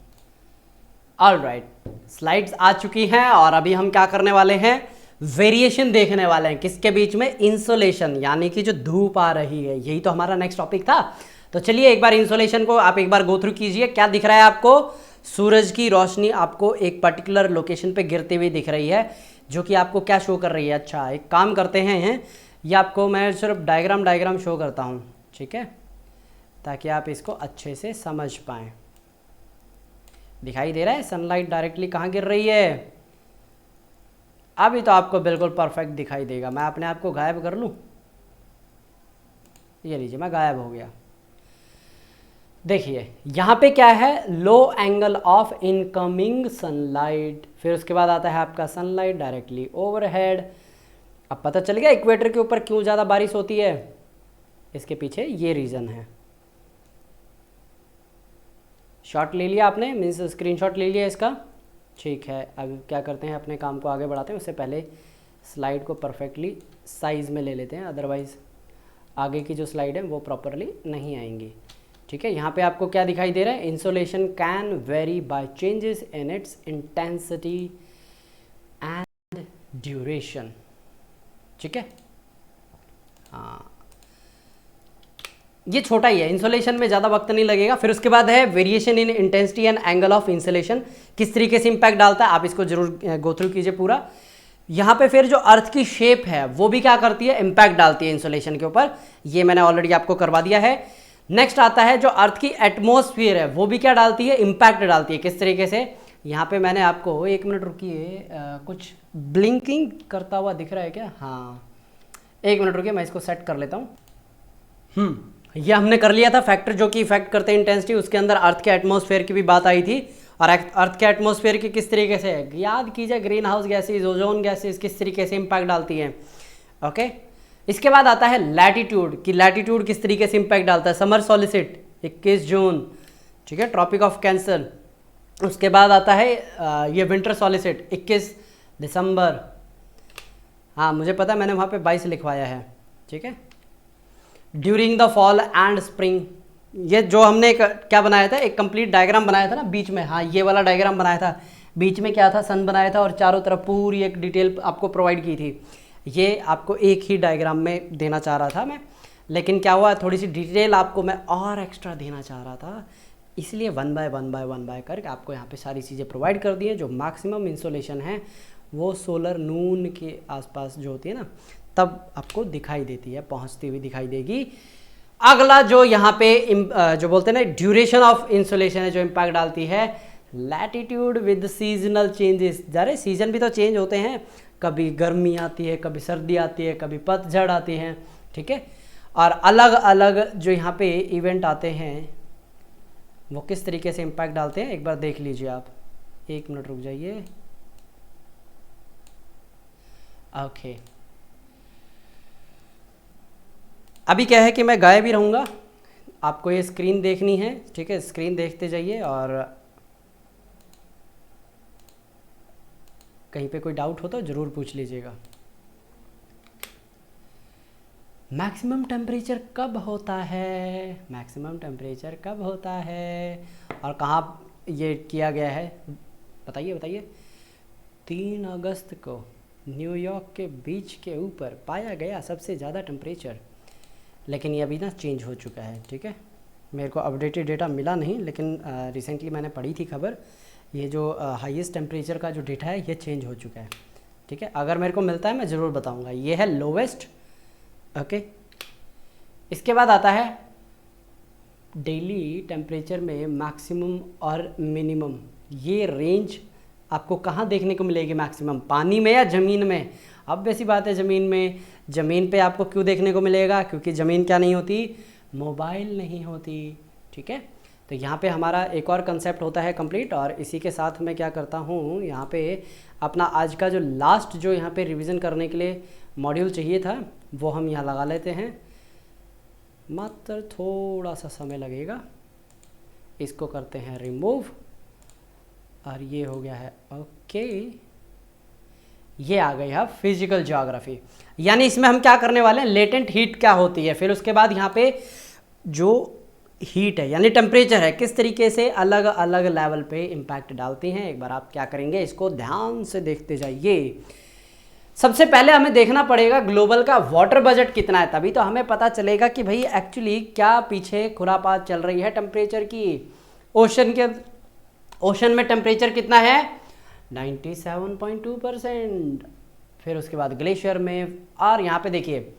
ऑलराइट, स्लाइड्स आ चुकी हैं और अभी हम क्या करने वाले हैं, वेरिएशन देखने वाले हैं। किसके बीच में, इंसोलेशन, यानी कि जो धूप आ रही है, यही तो हमारा नेक्स्ट टॉपिक था। तो चलिए एक बार इंसोलेशन को आप एक बार गो थ्रू कीजिए। क्या दिख रहा है आपको, सूरज की रोशनी आपको एक पर्टिकुलर लोकेशन पे गिरती हुई दिख रही है, जो कि आपको क्या शो कर रही है। अच्छा, एक काम करते हैं, ये आपको मैं सिर्फ डायग्राम शो करता हूँ, ठीक है, ताकि आप इसको अच्छे से समझ पाएँ। दिखाई दे रहा है सनलाइट डायरेक्टली कहाँ गिर रही है, अभी तो आपको बिल्कुल परफेक्ट दिखाई देगा। मैं अपने आप को गायब कर लूँ, ये लीजिए मैं गायब हो गया। देखिए यहाँ पे क्या है, लो एंगल ऑफ इनकमिंग सनलाइट, फिर उसके बाद आता है आपका सनलाइट डायरेक्टली ओवरहेड। अब पता चल गया इक्वेटर के ऊपर क्यों ज़्यादा बारिश होती है, इसके पीछे ये रीज़न है। शॉट ले लिया आपने, मीन्स स्क्रीनशॉट ले लिया इसका, ठीक है। अब क्या करते हैं, अपने काम को आगे बढ़ाते हैं। उससे पहले स्लाइड को परफेक्टली साइज़ में ले लेते हैं, अदरवाइज़ आगे की जो स्लाइड है वो प्रॉपरली नहीं आएंगी, ठीक है। यहाँ पे आपको क्या दिखाई दे रहा है, insolation can vary by changes in its intensity and duration, ठीक है। हाँ, ये छोटा ही है, इंसोलेशन में ज़्यादा वक्त नहीं लगेगा। फिर उसके बाद है variation in intensity and angle of insolation, किस तरीके से इंपैक्ट डालता है, आप इसको जरूर गो थ्रू कीजिए पूरा। यहाँ पे फिर जो अर्थ की शेप है वो भी क्या करती है, इंपैक्ट डालती है इंसोलेशन के ऊपर, ये मैंने ऑलरेडी आपको करवा दिया है। नेक्स्ट आता है जो अर्थ की एटमॉस्फेयर है वो भी क्या डालती है, इंपैक्ट डालती है। किस तरीके से, यहाँ पे मैंने आपको, एक मिनट रुकिए, कुछ ब्लिंकिंग करता हुआ दिख रहा है क्या, हाँ एक मिनट रुकिए, मैं इसको सेट कर लेता हूँ। ये हमने कर लिया था फैक्टर जो कि इफेक्ट करते हैं इंटेंसिटी, उसके अंदर अर्थ के एटमॉस्फेयर की भी बात आई थी। और अर्थ के एटमॉस्फेयर की किस तरीके से, याद कीजिए, green house gases, ozone gases किस तरीके से इंपैक्ट डालती हैं, ओके। इसके बाद आता है लैटिट्यूड, कि लैटिट्यूड किस तरीके से इंपैक्ट डालता है। समर सॉलिसिट 21 जून, ठीक है, ट्रॉपिक ऑफ कैंसर। उसके बाद आता है ये विंटर सॉलिसिट 21 दिसंबर, हाँ मुझे पता है, मैंने वहाँ पे 22 लिखवाया है, ठीक है। During the fall and spring, ये जो हमने क्या बनाया था, एक कंप्लीट डायग्राम बनाया था ना बीच में, हाँ ये वाला डायग्राम बनाया था, बीच में क्या था, सन बनाया था और चारों तरफ पूरी एक डिटेल आपको प्रोवाइड की थी। ये आपको एक ही डायग्राम में देना चाह रहा था मैं, लेकिन क्या हुआ, थोड़ी सी डिटेल आपको मैं और एक्स्ट्रा देना चाह रहा था, इसलिए वन बाय करके आपको यहाँ पे सारी चीज़ें प्रोवाइड कर दी है। जो मैक्सिमम इंसोलेशन है वो सोलर नून के आसपास जो होती है ना, तब आपको दिखाई देती है, पहुँचती हुई दिखाई देगी। अगला जो यहाँ पे जो बोलते हैं ना ड्यूरेशन ऑफ इंसोलेशन है, जो इम्पैक्ट डालती है, लैटिट्यूड विद सीजनल चेंजेस। जरे सीजन भी तो चेंज होते हैं, कभी गर्मी आती है, कभी सर्दी आती है, कभी पतझड़ आती है, ठीक है। और अलग अलग जो यहाँ पे इवेंट आते हैं वो किस तरीके से इम्पैक्ट डालते हैं, एक बार देख लीजिए आप। एक मिनट रुक जाइए। ओके, अभी क्या है कि मैं गायब ही रहूँगा, आपको ये स्क्रीन देखनी है, ठीक है। स्क्रीन देखते जाइए और कहीं पे कोई डाउट हो तो ज़रूर पूछ लीजिएगा। मैक्सिमम टेम्परेचर कब होता है, मैक्सिमम टेम्परेचर कब होता है और कहाँ ये किया गया है, बताइए बताइए। 3 अगस्त को न्यूयॉर्क के बीच के ऊपर पाया गया सबसे ज़्यादा टेम्परेचर, लेकिन ये अभी ना चेंज हो चुका है, ठीक है। मेरे को अपडेटेड डेटा मिला नहीं, लेकिन रिसेंटली मैंने पढ़ी थी खबर, ये जो हाईएस्ट टेम्परेचर का जो डेटा है ये चेंज हो चुका है, ठीक है। अगर मेरे को मिलता है मैं ज़रूर बताऊंगा। ये है लोवेस्ट, ओके। इसके बाद आता है डेली टेम्परेचर में मैक्सिमम और मिनिमम। ये रेंज आपको कहाँ देखने को मिलेगी मैक्सिमम, पानी में या ज़मीन में? अब वैसी बात है ज़मीन में। ज़मीन पे आपको क्यों देखने को मिलेगा, क्योंकि ज़मीन क्या नहीं होती, मोबाइल नहीं होती, ठीक है। तो यहाँ पे हमारा एक और कंसेप्ट होता है कंप्लीट, और इसी के साथ मैं क्या करता हूँ, यहाँ पे अपना आज का जो लास्ट जो यहाँ पे रिवीजन करने के लिए मॉड्यूल चाहिए था वो हम यहाँ लगा लेते हैं। मात्र थोड़ा सा समय लगेगा, इसको करते हैं रिमूव, और ये हो गया है ओके। ये आ गई है फिजिकल ज्योग्राफी, यानी इसमें हम क्या करने वाले हैं, लेटेंट हीट क्या होती है, फिर उसके बाद यहाँ पे जो हीट है यानी टेम्परेचर है किस तरीके से अलग अलग लेवल पे इम्पैक्ट डालती हैं। एक बार आप क्या करेंगे, इसको ध्यान से देखते जाइए। सबसे पहले हमें देखना पड़ेगा ग्लोबल का वाटर बजट कितना है, तभी तो हमें पता चलेगा कि भाई एक्चुअली क्या पीछे खुरापात चल रही है टेम्परेचर की। ओशन में टेम्परेचर कितना है, 97.2%। फिर उसके बाद ग्लेशियर में, और यहाँ पे देखिए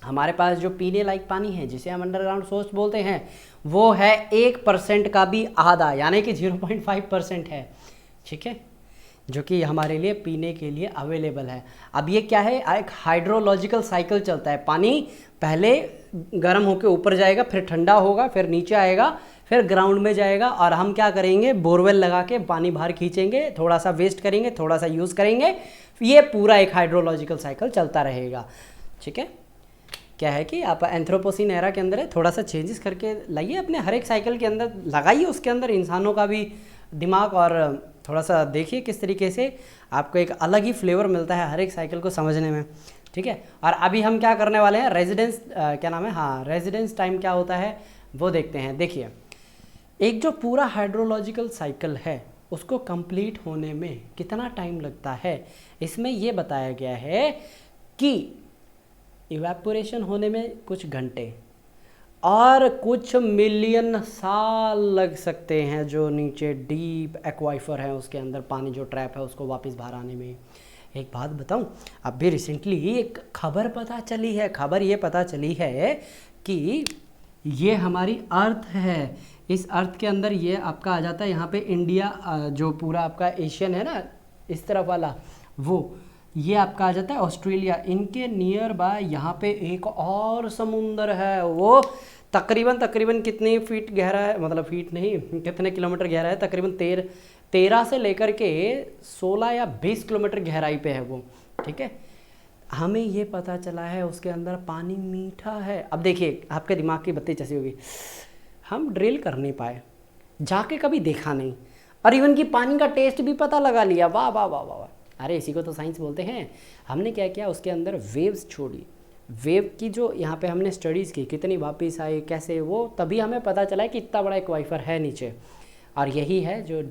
हमारे पास जो पीने लायक पानी है जिसे हम अंडरग्राउंड सोर्स बोलते हैं वो है 1% का भी आधा, यानी कि 0.5% है, ठीक है, जो कि हमारे लिए पीने के लिए अवेलेबल है। अब ये क्या है, एक हाइड्रोलॉजिकल साइकिल चलता है, पानी पहले गर्म होकर ऊपर जाएगा, फिर ठंडा होगा, फिर नीचे आएगा, फिर ग्राउंड में जाएगा, और हम क्या करेंगे, बोरवेल लगा के पानी बाहर खींचेंगे, थोड़ा सा वेस्ट करेंगे, थोड़ा सा यूज़ करेंगे, ये पूरा एक हाइड्रोलॉजिकल साइकिल चलता रहेगा, ठीक है। क्या है कि आप एंथ्रोपोसीन एरा के अंदर है, थोड़ा सा चेंजेस करके लाइए अपने हर एक साइकिल के अंदर, लगाइए उसके अंदर इंसानों का भी दिमाग, और थोड़ा सा देखिए किस तरीके से आपको एक अलग ही फ्लेवर मिलता है हर एक साइकिल को समझने में, ठीक है। और अभी हम क्या करने वाले हैं, रेजिडेंस क्या नाम है, हाँ, रेजिडेंस टाइम क्या होता है वो देखते हैं। देखिए एक जो पूरा हाइड्रोलॉजिकल साइकिल है उसको कंप्लीट होने में कितना टाइम लगता है, इसमें ये बताया गया है कि इवेपोरेशन होने में कुछ घंटे और कुछ मिलियन साल लग सकते हैं, जो नीचे डीप एक्वाइफर है उसके अंदर पानी जो ट्रैप है उसको वापस बाहर आने में। एक बात बताऊं, अभी रिसेंटली एक खबर पता चली है, खबर ये पता चली है कि ये हमारी अर्थ है, इस अर्थ के अंदर ये आपका आ जाता है, यहाँ पे इंडिया जो पूरा आपका एशियन है ना इस तरफ वाला, वो ये आपका आ जाता है ऑस्ट्रेलिया, इनके नियर बाय यहाँ पे एक और समुंदर है, वो तकरीबन कितनी फीट गहरा है, मतलब फीट नहीं कितने किलोमीटर गहरा है, तकरीबन 13 से लेकर के 16 या 20 किलोमीटर गहराई पे है वो, ठीक है। हमें ये पता चला है उसके अंदर पानी मीठा है। अब देखिए आपके दिमाग की बत्ती चसी होगी, हम ड्रिल कर नहीं पाए, जाके कभी देखा नहीं, और इवन कि पानी का टेस्ट भी पता लगा लिया, वाह वाह वाह वाह, अरे इसी को तो साइंस बोलते हैं। हमने क्या किया, उसके अंदर वेव्स छोड़ी, वेव की जो यहाँ पे हमने स्टडीज़ की, कितनी वापस आई कैसे, वो तभी हमें पता चला है कि इतना बड़ा एक्वाइफर है नीचे, और यही है जो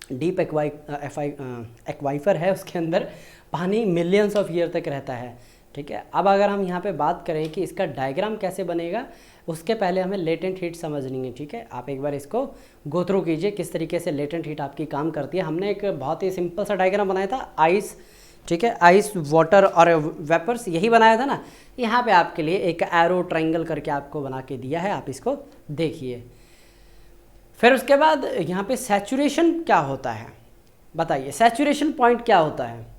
डीप एक्वाइफर है, उसके अंदर पानी मिलियंस ऑफ ईयर तक रहता है। ठीक है, अब अगर हम यहाँ पे बात करें कि इसका डायग्राम कैसे बनेगा, उसके पहले हमें लेटेंट हीट समझनी है। ठीक है, आप एक बार इसको गो थ्रू कीजिए किस तरीके से लेटेंट हीट आपकी काम करती है। हमने एक बहुत ही सिंपल सा डायग्राम बनाया था, आइस, ठीक है, आइस, वाटर और वेपर्स, यही बनाया था ना। यहाँ पे आपके लिए एक एरो ट्रायंगल करके आपको बना के दिया है, आप इसको देखिए। फिर उसके बाद यहाँ पे सैचुरेशन क्या होता है, बताइए सैचुरेशन पॉइंट क्या होता है।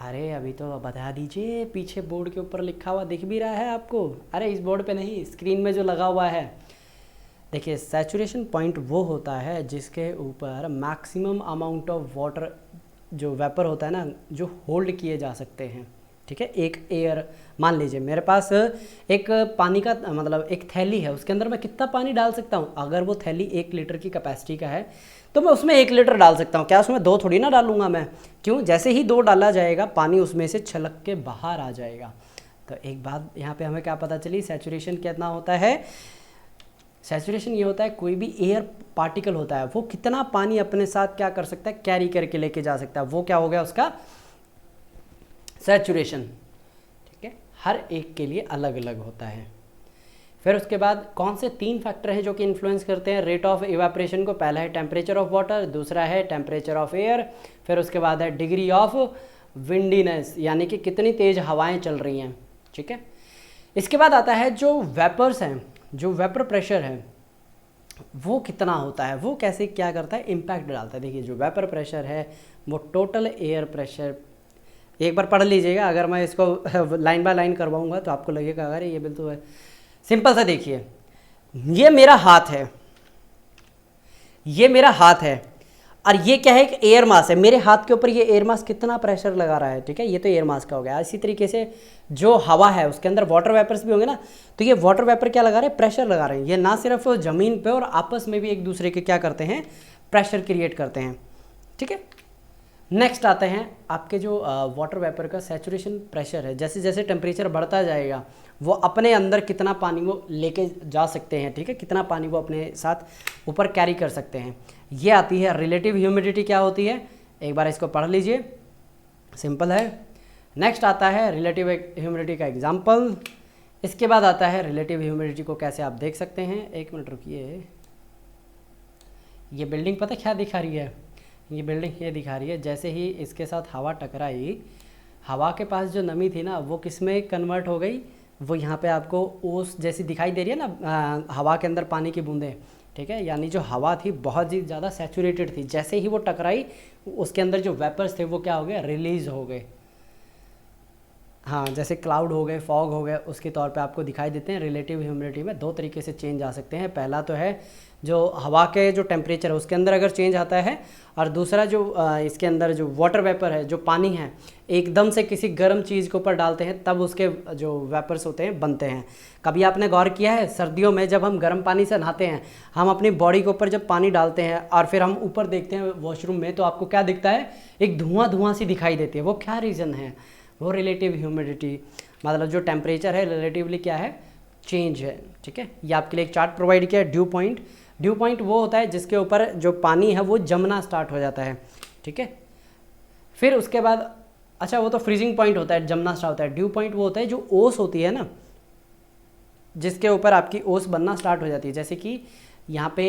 अरे अभी तो बता दीजिए, पीछे बोर्ड के ऊपर लिखा हुआ दिख भी रहा है आपको। अरे इस बोर्ड पे नहीं, स्क्रीन में जो लगा हुआ है। देखिए सैचुरेशन पॉइंट वो होता है जिसके ऊपर मैक्सिमम अमाउंट ऑफ वाटर, जो वेपर होता है ना, जो होल्ड किए जा सकते हैं। ठीक है, एक एयर, मान लीजिए मेरे पास एक पानी का मतलब एक थैली है, उसके अंदर मैं कितना पानी डाल सकता हूँ। अगर वो थैली 1 लीटर की कैपेसिटी का है तो मैं उसमें 1 लीटर डाल सकता हूँ। क्या उसमें 2 थोड़ी ना डालूंगा मैं, क्यों, जैसे ही 2 डाला जाएगा पानी उसमें से छलक के बाहर आ जाएगा। तो एक बात यहाँ पे हमें क्या पता चली, सैचुरेशन कितना होता है। सैचुरेशन ये होता है कोई भी एयर पार्टिकल होता है वो कितना पानी अपने साथ क्या कर सकता है, कैरी करके लेके जा सकता है, वो क्या हो गया उसका सैचुरेशन। ठीक है, हर एक के लिए अलग अलग होता है। फिर उसके बाद कौन से 3 फैक्टर हैं जो कि इन्फ्लुएंस करते हैं रेट ऑफ इवेपोरेशन को। पहला है टेम्परेचर ऑफ वाटर, दूसरा है टेम्परेचर ऑफ एयर, फिर उसके बाद है डिग्री ऑफ विंडीनेस, यानी कि कितनी तेज हवाएं चल रही हैं। ठीक है, इसके बाद आता है जो वेपर्स हैं, जो वेपर प्रेशर है वो कितना होता है, वो कैसे क्या करता है, इम्पैक्ट डालता है। देखिए जो वेपर प्रेशर है वो टोटल एयर प्रेशर, एक बार पढ़ लीजिएगा, अगर मैं इसको लाइन बाय लाइन करवाऊंगा तो आपको लगेगा अगर ये बिल्कुल है। सिंपल सा देखिए, ये मेरा हाथ है, ये मेरा हाथ है, और ये क्या है, एक एयर मास है। मेरे हाथ के ऊपर ये एयर मास कितना प्रेशर लगा रहा है। ठीक है, ये तो एयर मास का हो गया। इसी तरीके से जो हवा है उसके अंदर वाटर वेपर्स भी होंगे ना, तो ये वाटर वेपर क्या लगा रहे हैं, प्रेशर लगा रहे हैं। ये ना सिर्फ ज़मीन पे और आपस में भी एक दूसरे के क्या करते हैं, प्रेशर क्रिएट करते हैं। ठीक है, नेक्स्ट आते हैं आपके जो वाटर वेपर का सैचुरेशन प्रेशर है। जैसे जैसे टेम्परेचर बढ़ता जाएगा वो अपने अंदर कितना पानी वो लेके जा सकते हैं। ठीक है, कितना पानी वो अपने साथ ऊपर कैरी कर सकते हैं। ये आती है रिलेटिव ह्यूमिडिटी क्या होती है, एक बार इसको पढ़ लीजिए, सिंपल है। नेक्स्ट आता है रिलेटिव ह्यूमिडिटी का एग्जाम्पल। इसके बाद आता है रिलेटिव ह्यूमिडिटी को कैसे आप देख सकते हैं। एक मिनट रुकिए, ये बिल्डिंग पता क्या दिखा रही है, ये बिल्डिंग ये दिखा रही है जैसे ही इसके साथ हवा टकराई, हवा के पास जो नमी थी ना वो किस में कन्वर्ट हो गई, वो यहाँ पे आपको ओस जैसी दिखाई दे रही है ना, हवा के अंदर पानी की बूंदें। ठीक है, यानी जो हवा थी बहुत ही ज़्यादा सैचुरेटेड थी, जैसे ही वो टकराई उसके अंदर जो वेपर्स थे वो क्या हो गए, रिलीज़ हो गए। हाँ, जैसे क्लाउड हो गए, फॉग हो गए, उसके तौर पे आपको दिखाई देते हैं। रिलेटिव ह्यूमिडिटी में 2 तरीके से चेंज आ सकते हैं। पहला तो है जो हवा के जो टेम्परेचर है उसके अंदर अगर चेंज आता है, और दूसरा जो इसके अंदर जो वाटर वेपर है, जो पानी है, एकदम से किसी गर्म चीज़ के ऊपर डालते हैं तब उसके जो वेपर्स होते हैं बनते हैं। कभी आपने गौर किया है, सर्दियों में जब हम गर्म पानी से नहाते हैं, हम अपनी बॉडी के ऊपर जब पानी डालते हैं और फिर हम ऊपर देखते हैं वॉशरूम में, तो आपको क्या दिखता है, एक धुआं धुआं सी दिखाई देती है। वो क्या रीज़न है, वो रिलेटिव ह्यूमिडिटी, मतलब जो टेम्परेचर है रिलेटिवली क्या है, चेंज है। ठीक है, ये आपके लिए एक चार्ट प्रोवाइड किया है, ड्यू पॉइंट। ड्यू पॉइंट वो होता है जिसके ऊपर जो पानी है वो जमना स्टार्ट हो जाता है। ठीक है, फिर उसके बाद अच्छा वो तो फ्रीजिंग पॉइंट होता है, जमना स्टार्ट होता है। ड्यू पॉइंट वो होता है जो ओस होती है ना, जिसके ऊपर आपकी ओस बनना स्टार्ट हो जाती है। जैसे कि यहाँ पे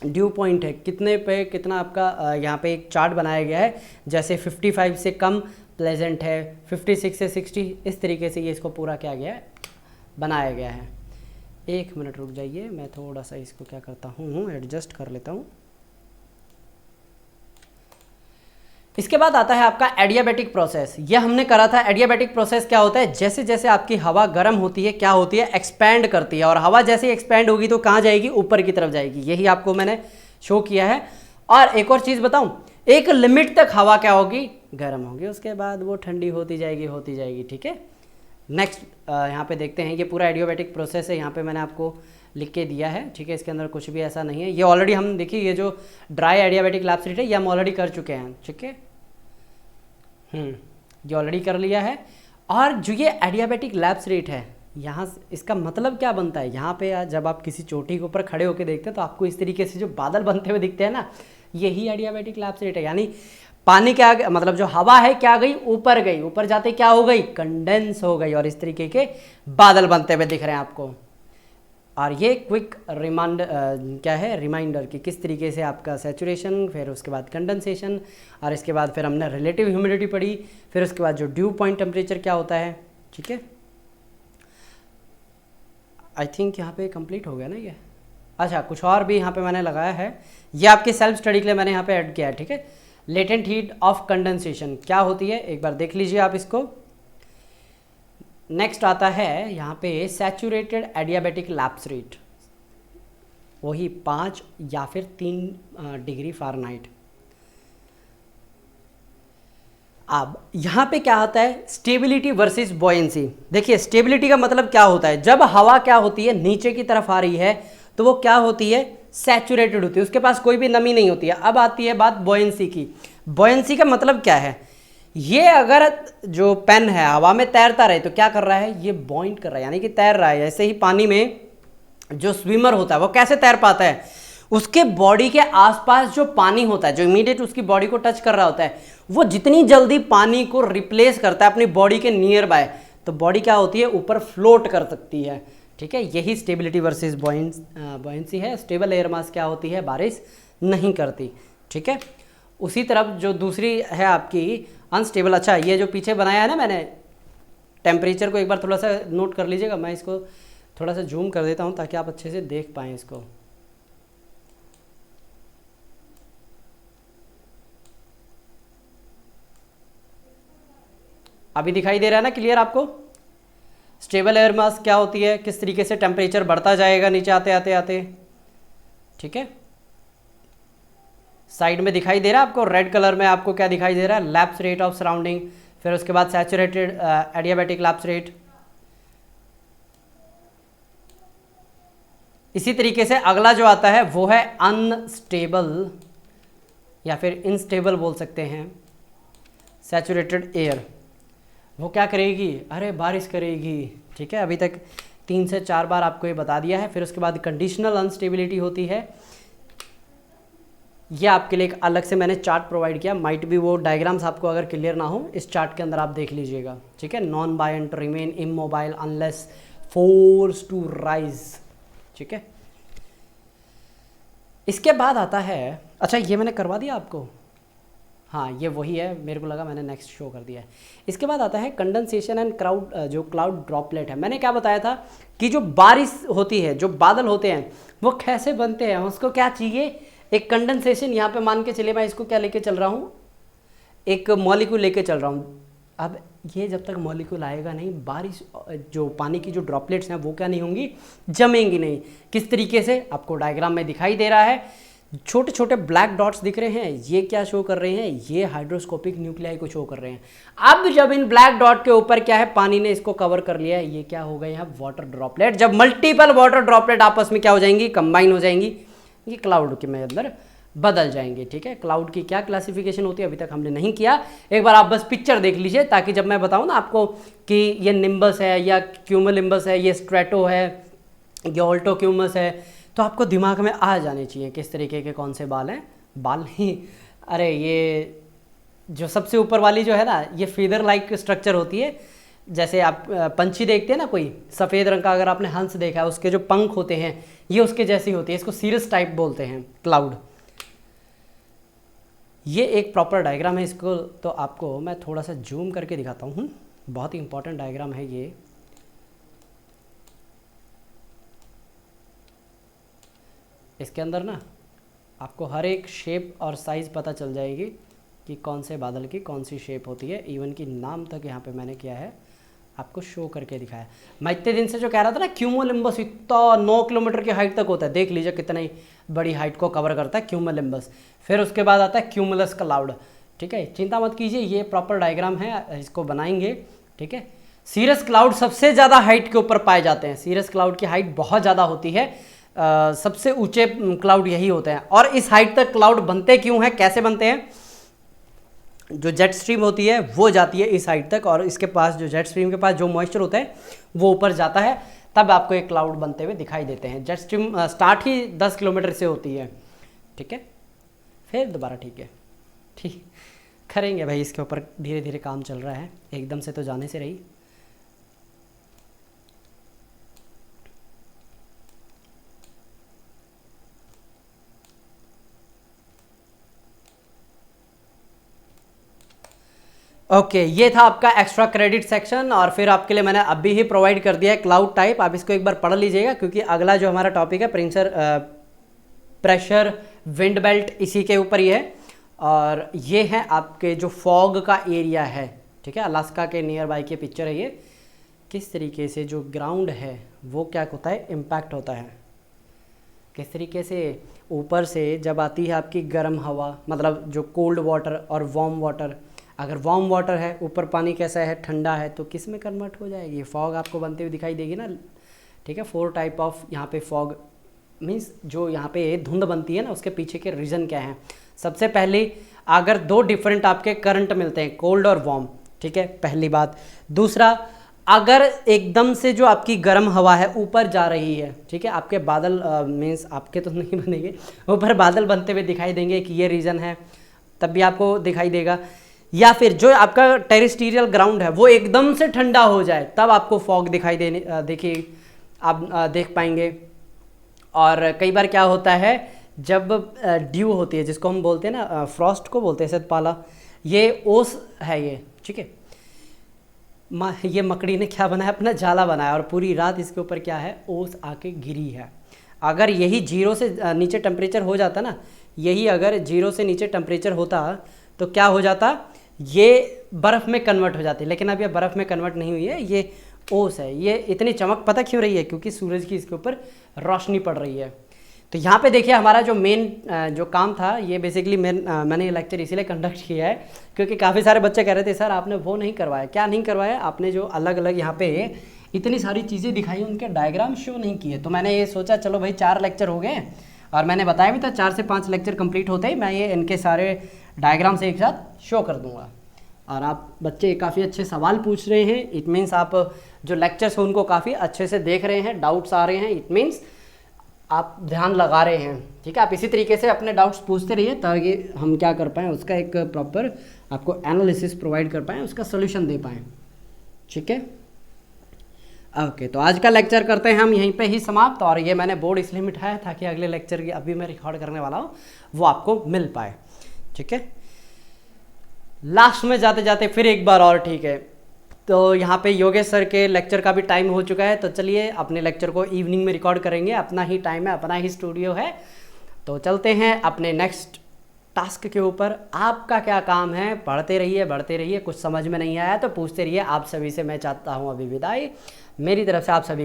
ड्यू पॉइंट है, कितने पे कितना आपका यहाँ पे एक चार्ट बनाया गया है, जैसे 55 से कम प्लेजेंट है, 56 से 60, इस तरीके से ये इसको पूरा क्या गया है, बनाया गया है। एक मिनट रुक जाइए, मैं थोड़ा सा इसको क्या करता हूँ, एडजस्ट कर लेता हूँ। इसके बाद आता है आपका एडियाबैटिक प्रोसेस। यह हमने करा था। एडियाबैटिक प्रोसेस क्या होता है, जैसे जैसे आपकी हवा गर्म होती है क्या होती है, एक्सपैंड करती है, और हवा जैसे एक्सपैंड होगी तो कहाँ जाएगी, ऊपर की तरफ जाएगी। यही आपको मैंने शो किया है। और एक और चीज़ बताऊँ, एक लिमिट तक हवा क्या होगी, गर्म होगी, उसके बाद वो ठंडी होती जाएगी। ठीक है, नेक्स्ट यहाँ पे देखते हैं, ये पूरा एडियाबैटिक प्रोसेस है, यहाँ पे मैंने आपको लिख के दिया है। ठीक है, इसके अंदर कुछ भी ऐसा नहीं है। ये ऑलरेडी हम देखिए, ये जो ड्राई एडियाबैटिक लैप्स रेट है ये हम ऑलरेडी कर चुके हैं। ठीक है, ये ऑलरेडी कर लिया है। और जो ये एडियाबैटिक लैप्स रेट है यहाँ इसका मतलब क्या बनता है, यहाँ पे जब आप किसी चोटी के ऊपर खड़े होकर देखते हैं तो आपको इस तरीके से जो बादल बनते हुए दिखते हैं ना, यही एडियाबैटिक लैप्स रेट है। यानी पानी क्या मतलब जो हवा है क्या गई, ऊपर गई, ऊपर जाते क्या हो गई, कंडेंस हो गई, और इस तरीके के बादल बनते हुए दिख रहे हैं आपको। और ये क्विक क्या है, रिमाइंडर कि किस तरीके से आपका सैचुरेशन, फिर उसके बाद कंडेंसेशन, और इसके बाद फिर हमने रिलेटिव ह्यूमिडिटी पढ़ी, फिर उसके बाद जो ड्यू पॉइंट टेम्परेचर क्या होता है। ठीक है, आई थिंक यहाँ पे कंप्लीट हो गया ना ये। अच्छा, कुछ और भी यहाँ पे मैंने लगाया है, ये आपके सेल्फ स्टडी के लिए मैंने यहाँ पे ऐड किया है। ठीक है, लेटेंट हीट ऑफ कंडेंसेशन क्या होती है, एक बार देख लीजिए आप इसको। नेक्स्ट आता है यहाँ पे सैचुरेटेड एडियाबैटिक लैप्स रेट, वही 5 या फिर 3 डिग्री फ़ारेनहाइट। अब यहाँ पे क्या होता है, स्टेबिलिटी वर्सेस बॉयंसी। देखिए स्टेबिलिटी का मतलब क्या होता है, जब हवा क्या होती है नीचे की तरफ आ रही है तो वो क्या होती है, सैचुरेटेड होती है, उसके पास कोई भी नमी नहीं होती है। अब आती है बात बॉयंसी की। बॉयंसी का मतलब क्या है, ये अगर जो पेन है हवा में तैरता रहे तो क्या कर रहा है, ये बॉइंट कर रहा है, यानी कि तैर रहा है। ऐसे ही पानी में जो स्विमर होता है वो कैसे तैर पाता है, उसके बॉडी के आसपास जो पानी होता है, जो इमीडिएट उसकी बॉडी को टच कर रहा होता है, वो जितनी जल्दी पानी को रिप्लेस करता है अपनी बॉडी के नियर बाय, तो बॉडी क्या होती है, ऊपर फ्लोट कर सकती है। ठीक है, यही स्टेबिलिटी वर्सेस बॉयंसी है। स्टेबल एयर मास क्या होती है, बारिश नहीं करती। ठीक है, उसी तरफ जो दूसरी है आपकी अनस्टेबल। अच्छा, ये जो पीछे बनाया है ना मैंने, टेम्परेचर को एक बार थोड़ा सा नोट कर लीजिएगा, मैं इसको थोड़ा सा जूम कर देता हूँ ताकि आप अच्छे से देख पाएँ इसको। अभी दिखाई दे रहा है ना क्लियर आपको, स्टेबल एयर मास क्या होती है, किस तरीके से टेम्परेचर बढ़ता जाएगा नीचे आते आते आते। ठीक है, साइड में दिखाई दे रहा है आपको रेड कलर में, आपको क्या दिखाई दे रहा है, लैप्स रेट ऑफ सराउंडिंग, फिर उसके बाद सैचुरेटेड एडियाबैटिक लैप्स रेट। इसी तरीके से अगला जो आता है वो है अनस्टेबल या फिर इनस्टेबल बोल सकते हैं, सैचुरेटेड एयर। वो क्या करेगी, अरे बारिश करेगी। ठीक है, अभी तक 3 से 4 बार आपको ये बता दिया है। फिर उसके बाद कंडीशनल अनस्टेबिलिटी होती है, ये आपके लिए एक अलग से मैंने चार्ट प्रोवाइड किया, माइट भी वो डायग्राम्स आपको अगर क्लियर ना हो इस चार्ट के अंदर आप देख लीजिएगा। ठीक है, non buoyant remain immobile unless force to rise. ठीक है, इसके बाद आता है, अच्छा ये मैंने करवा दिया आपको, हाँ ये वही है, मेरे को लगा मैंने नेक्स्ट शो कर दिया है। इसके बाद आता है कंडेंसेशन एंड जो क्लाउड ड्रॉपलेट है। मैंने क्या बताया था कि जो बारिश होती है, जो बादल होते हैं वो कैसे बनते हैं, उसको क्या चाहिए, एक कंडेंसेशन। यहाँ पे मान के चलिए मैं इसको क्या लेके चल रहा हूँ, एक मॉलिक्यूल लेके चल रहा हूँ। अब ये जब तक मॉलिक्यूल आएगा नहीं, बारिश जो पानी की जो ड्रॉपलेट्स हैं वो क्या नहीं होंगी, जमेंगी नहीं। किस तरीके से आपको डायग्राम में दिखाई दे रहा है, छोटे छोटे ब्लैक डॉट्स दिख रहे हैं, ये क्या शो कर रहे हैं, ये हाइड्रोस्कोपिक न्यूक्लियाई को शो कर रहे हैं। अब जब इन ब्लैक डॉट के ऊपर क्या है, पानी ने इसको कवर कर लिया है, ये क्या हो गए यहाँ वाटर ड्रॉपलेट। जब मल्टीपल वाटर ड्रॉपलेट आपस में क्या हो जाएंगी, कंबाइन हो जाएंगी, ये क्लाउड के में अंदर बदल जाएंगे। ठीक है, क्लाउड की क्या क्लासिफिकेशन होती है अभी तक हमने नहीं किया, एक बार आप बस पिक्चर देख लीजिए, ताकि जब मैं बताऊँ ना आपको कि ये निम्बस है या क्यूमुलिम्बस है, ये स्ट्रेटो है, ये ऑल्टो क्यूमस है, तो आपको दिमाग में आ जाने चाहिए किस तरीके के कौन से बाल हैं। बाल नहीं, अरे ये जो सबसे ऊपर वाली जो है ना, ये फीदर लाइक स्ट्रक्चर होती है। जैसे आप पंछी देखते हैं ना, कोई सफ़ेद रंग का अगर आपने हंस देखा है, उसके जो पंख होते हैं ये उसके जैसी होती है, इसको सीरस टाइप बोलते हैं क्लाउड। ये एक प्रॉपर डायग्राम है, इसको तो आपको मैं थोड़ा सा जूम करके दिखाता हूँ, बहुत ही इंपॉर्टेंट डायग्राम है ये। इसके अंदर ना आपको हर एक शेप और साइज़ पता चल जाएगी कि कौन से बादल की कौन सी शेप होती है, इवन की नाम तक यहाँ पे मैंने किया है, आपको शो करके दिखाया। मैं इतने दिन से जो कह रहा था ना, क्यूमुलिम्बस इतना 9 किलोमीटर की हाइट तक होता है, देख लीजिए कितनी बड़ी हाइट को कवर करता है क्यूमुलिम्बस। फिर उसके बाद आता है क्यूमुलस क्लाउड। ठीक है, चिंता मत कीजिए, ये प्रॉपर डायग्राम है, इसको बनाएंगे। ठीक है, सीरस क्लाउड सबसे ज़्यादा हाइट के ऊपर पाए जाते हैं, सीरस क्लाउड की हाइट बहुत ज़्यादा होती है, सबसे ऊंचे क्लाउड यही होते हैं। और इस हाइट तक क्लाउड बनते क्यों हैं, कैसे बनते हैं, जो जेट स्ट्रीम होती है वो जाती है इस साइड तक, और इसके पास जो जेट स्ट्रीम के पास जो मॉइस्चर होता है वो ऊपर जाता है, तब आपको एक क्लाउड बनते हुए दिखाई देते हैं। जेट स्ट्रीम स्टार्ट ही 10 किलोमीटर से होती है, ठीक है। फिर दोबारा ठीक है, ठीक करेंगे भाई, इसके ऊपर धीरे धीरे काम चल रहा है, एकदम से तो जाने से रही। ओके ये था आपका एक्स्ट्रा क्रेडिट सेक्शन, और फिर आपके लिए मैंने अभी ही प्रोवाइड कर दिया है क्लाउड टाइप। आप इसको एक बार पढ़ लीजिएगा, क्योंकि अगला जो हमारा टॉपिक है प्रेशर विंड बेल्ट, इसी के ऊपर ही है। और ये है आपके जो फॉग का एरिया है, ठीक है, अलास्का के नियर बाई की पिक्चर है ये। किस तरीके से जो ग्राउंड है वो क्या होता है, इम्पैक्ट होता है, किस तरीके से ऊपर से जब आती है आपकी गर्म हवा, मतलब जो कोल्ड वाटर और वार्म वाटर, अगर वार्म वाटर है, ऊपर पानी कैसा है, ठंडा है, तो किस में कन्वर्ट हो जाएगी, फॉग आपको बनते हुए दिखाई देगी ना, ठीक है। 4 टाइप ऑफ यहाँ पे फॉग मीन्स जो यहाँ पे धुंध बनती है ना, उसके पीछे के रीज़न क्या है। सबसे पहले अगर 2 डिफरेंट आपके करंट मिलते हैं, कोल्ड और वार्म, ठीक है, पहली बात। दूसरा, अगर एकदम से जो आपकी गर्म हवा है ऊपर जा रही है, ठीक है, आपके बादल मीन्स आपके तो नहीं बनेंगे, ऊपर बादल बनते हुए दिखाई देंगे कि ये रीज़न है, तब भी आपको दिखाई देगा। या फिर जो आपका टेरेस्ट्रियल ग्राउंड है वो एकदम से ठंडा हो जाए, तब आपको फॉग दिखाई देने देखिए आप देख पाएंगे। और कई बार क्या होता है, जब ड्यू होती है, जिसको हम बोलते हैं ना, फ्रॉस्ट को बोलते हैं शायद, पाला, ये ओस है ये, ठीक है। ये मकड़ी ने क्या बनाया, अपना जाला बनाया, और पूरी रात इसके ऊपर क्या है, ओस आके गिरी है। अगर यही 0 से नीचे टेम्परेचर हो जाता ना, यही अगर 0 से नीचे टेम्परेचर होता तो क्या हो जाता, ये बर्फ़ में कन्वर्ट हो जाती। लेकिन अब ये बर्फ़ में कन्वर्ट नहीं हुई है, ये ओस है। ये इतनी चमक पता क्यों रही है, क्योंकि सूरज की इसके ऊपर रोशनी पड़ रही है। तो यहाँ पे देखिए हमारा जो मेन जो काम था, ये बेसिकली मैंने ये लेक्चर इसीलिए कंडक्ट किया है क्योंकि काफ़ी सारे बच्चे कह रहे थे सर आपने वो नहीं करवाया। क्या नहीं करवाया, आपने जो अलग अलग यहाँ पे इतनी सारी चीज़ें दिखाई, उनके डायग्राम शो नहीं किए। तो मैंने ये सोचा चलो भाई 4 लेक्चर हो गए, और मैंने बताया भी था 4 से 5 लेक्चर कंप्लीट होते ही मैं ये इनके सारे डायग्राम से एक साथ शो कर दूंगा। और आप बच्चे काफ़ी अच्छे सवाल पूछ रहे हैं, इट मीन्स आप जो लेक्चर्स हैं उनको काफ़ी अच्छे से देख रहे हैं, डाउट्स आ रहे हैं, इट मीन्स आप ध्यान लगा रहे हैं, ठीक है। आप इसी तरीके से अपने डाउट्स पूछते रहिए ताकि हम क्या कर पाएँ, उसका एक प्रॉपर आपको एनालिसिस प्रोवाइड कर पाएँ, उसका सोल्यूशन दे पाएँ, ठीक है। ओके तो आज का लेक्चर करते हैं हम यहीं पे ही समाप्त। और ये मैंने बोर्ड इसलिए मिटाया ताकि अगले लेक्चर की अभी मैं रिकॉर्ड करने वाला हूँ वो आपको मिल पाए, ठीक है। लास्ट में जाते जाते फिर एक बार और, ठीक है, तो यहाँ पे योगेश सर के लेक्चर का भी टाइम हो चुका है, तो चलिए अपने लेक्चर को इवनिंग में रिकॉर्ड करेंगे, अपना ही टाइम है, अपना ही स्टूडियो है। तो चलते हैं अपने नेक्स्ट टास्क के ऊपर। आपका क्या काम है, पढ़ते रहिए, बढ़ते रहिए, कुछ समझ में नहीं आया तो पूछते रहिए। आप सभी से मैं चाहता हूँ अभी विदाई, मेरी तरफ से आप सभी को।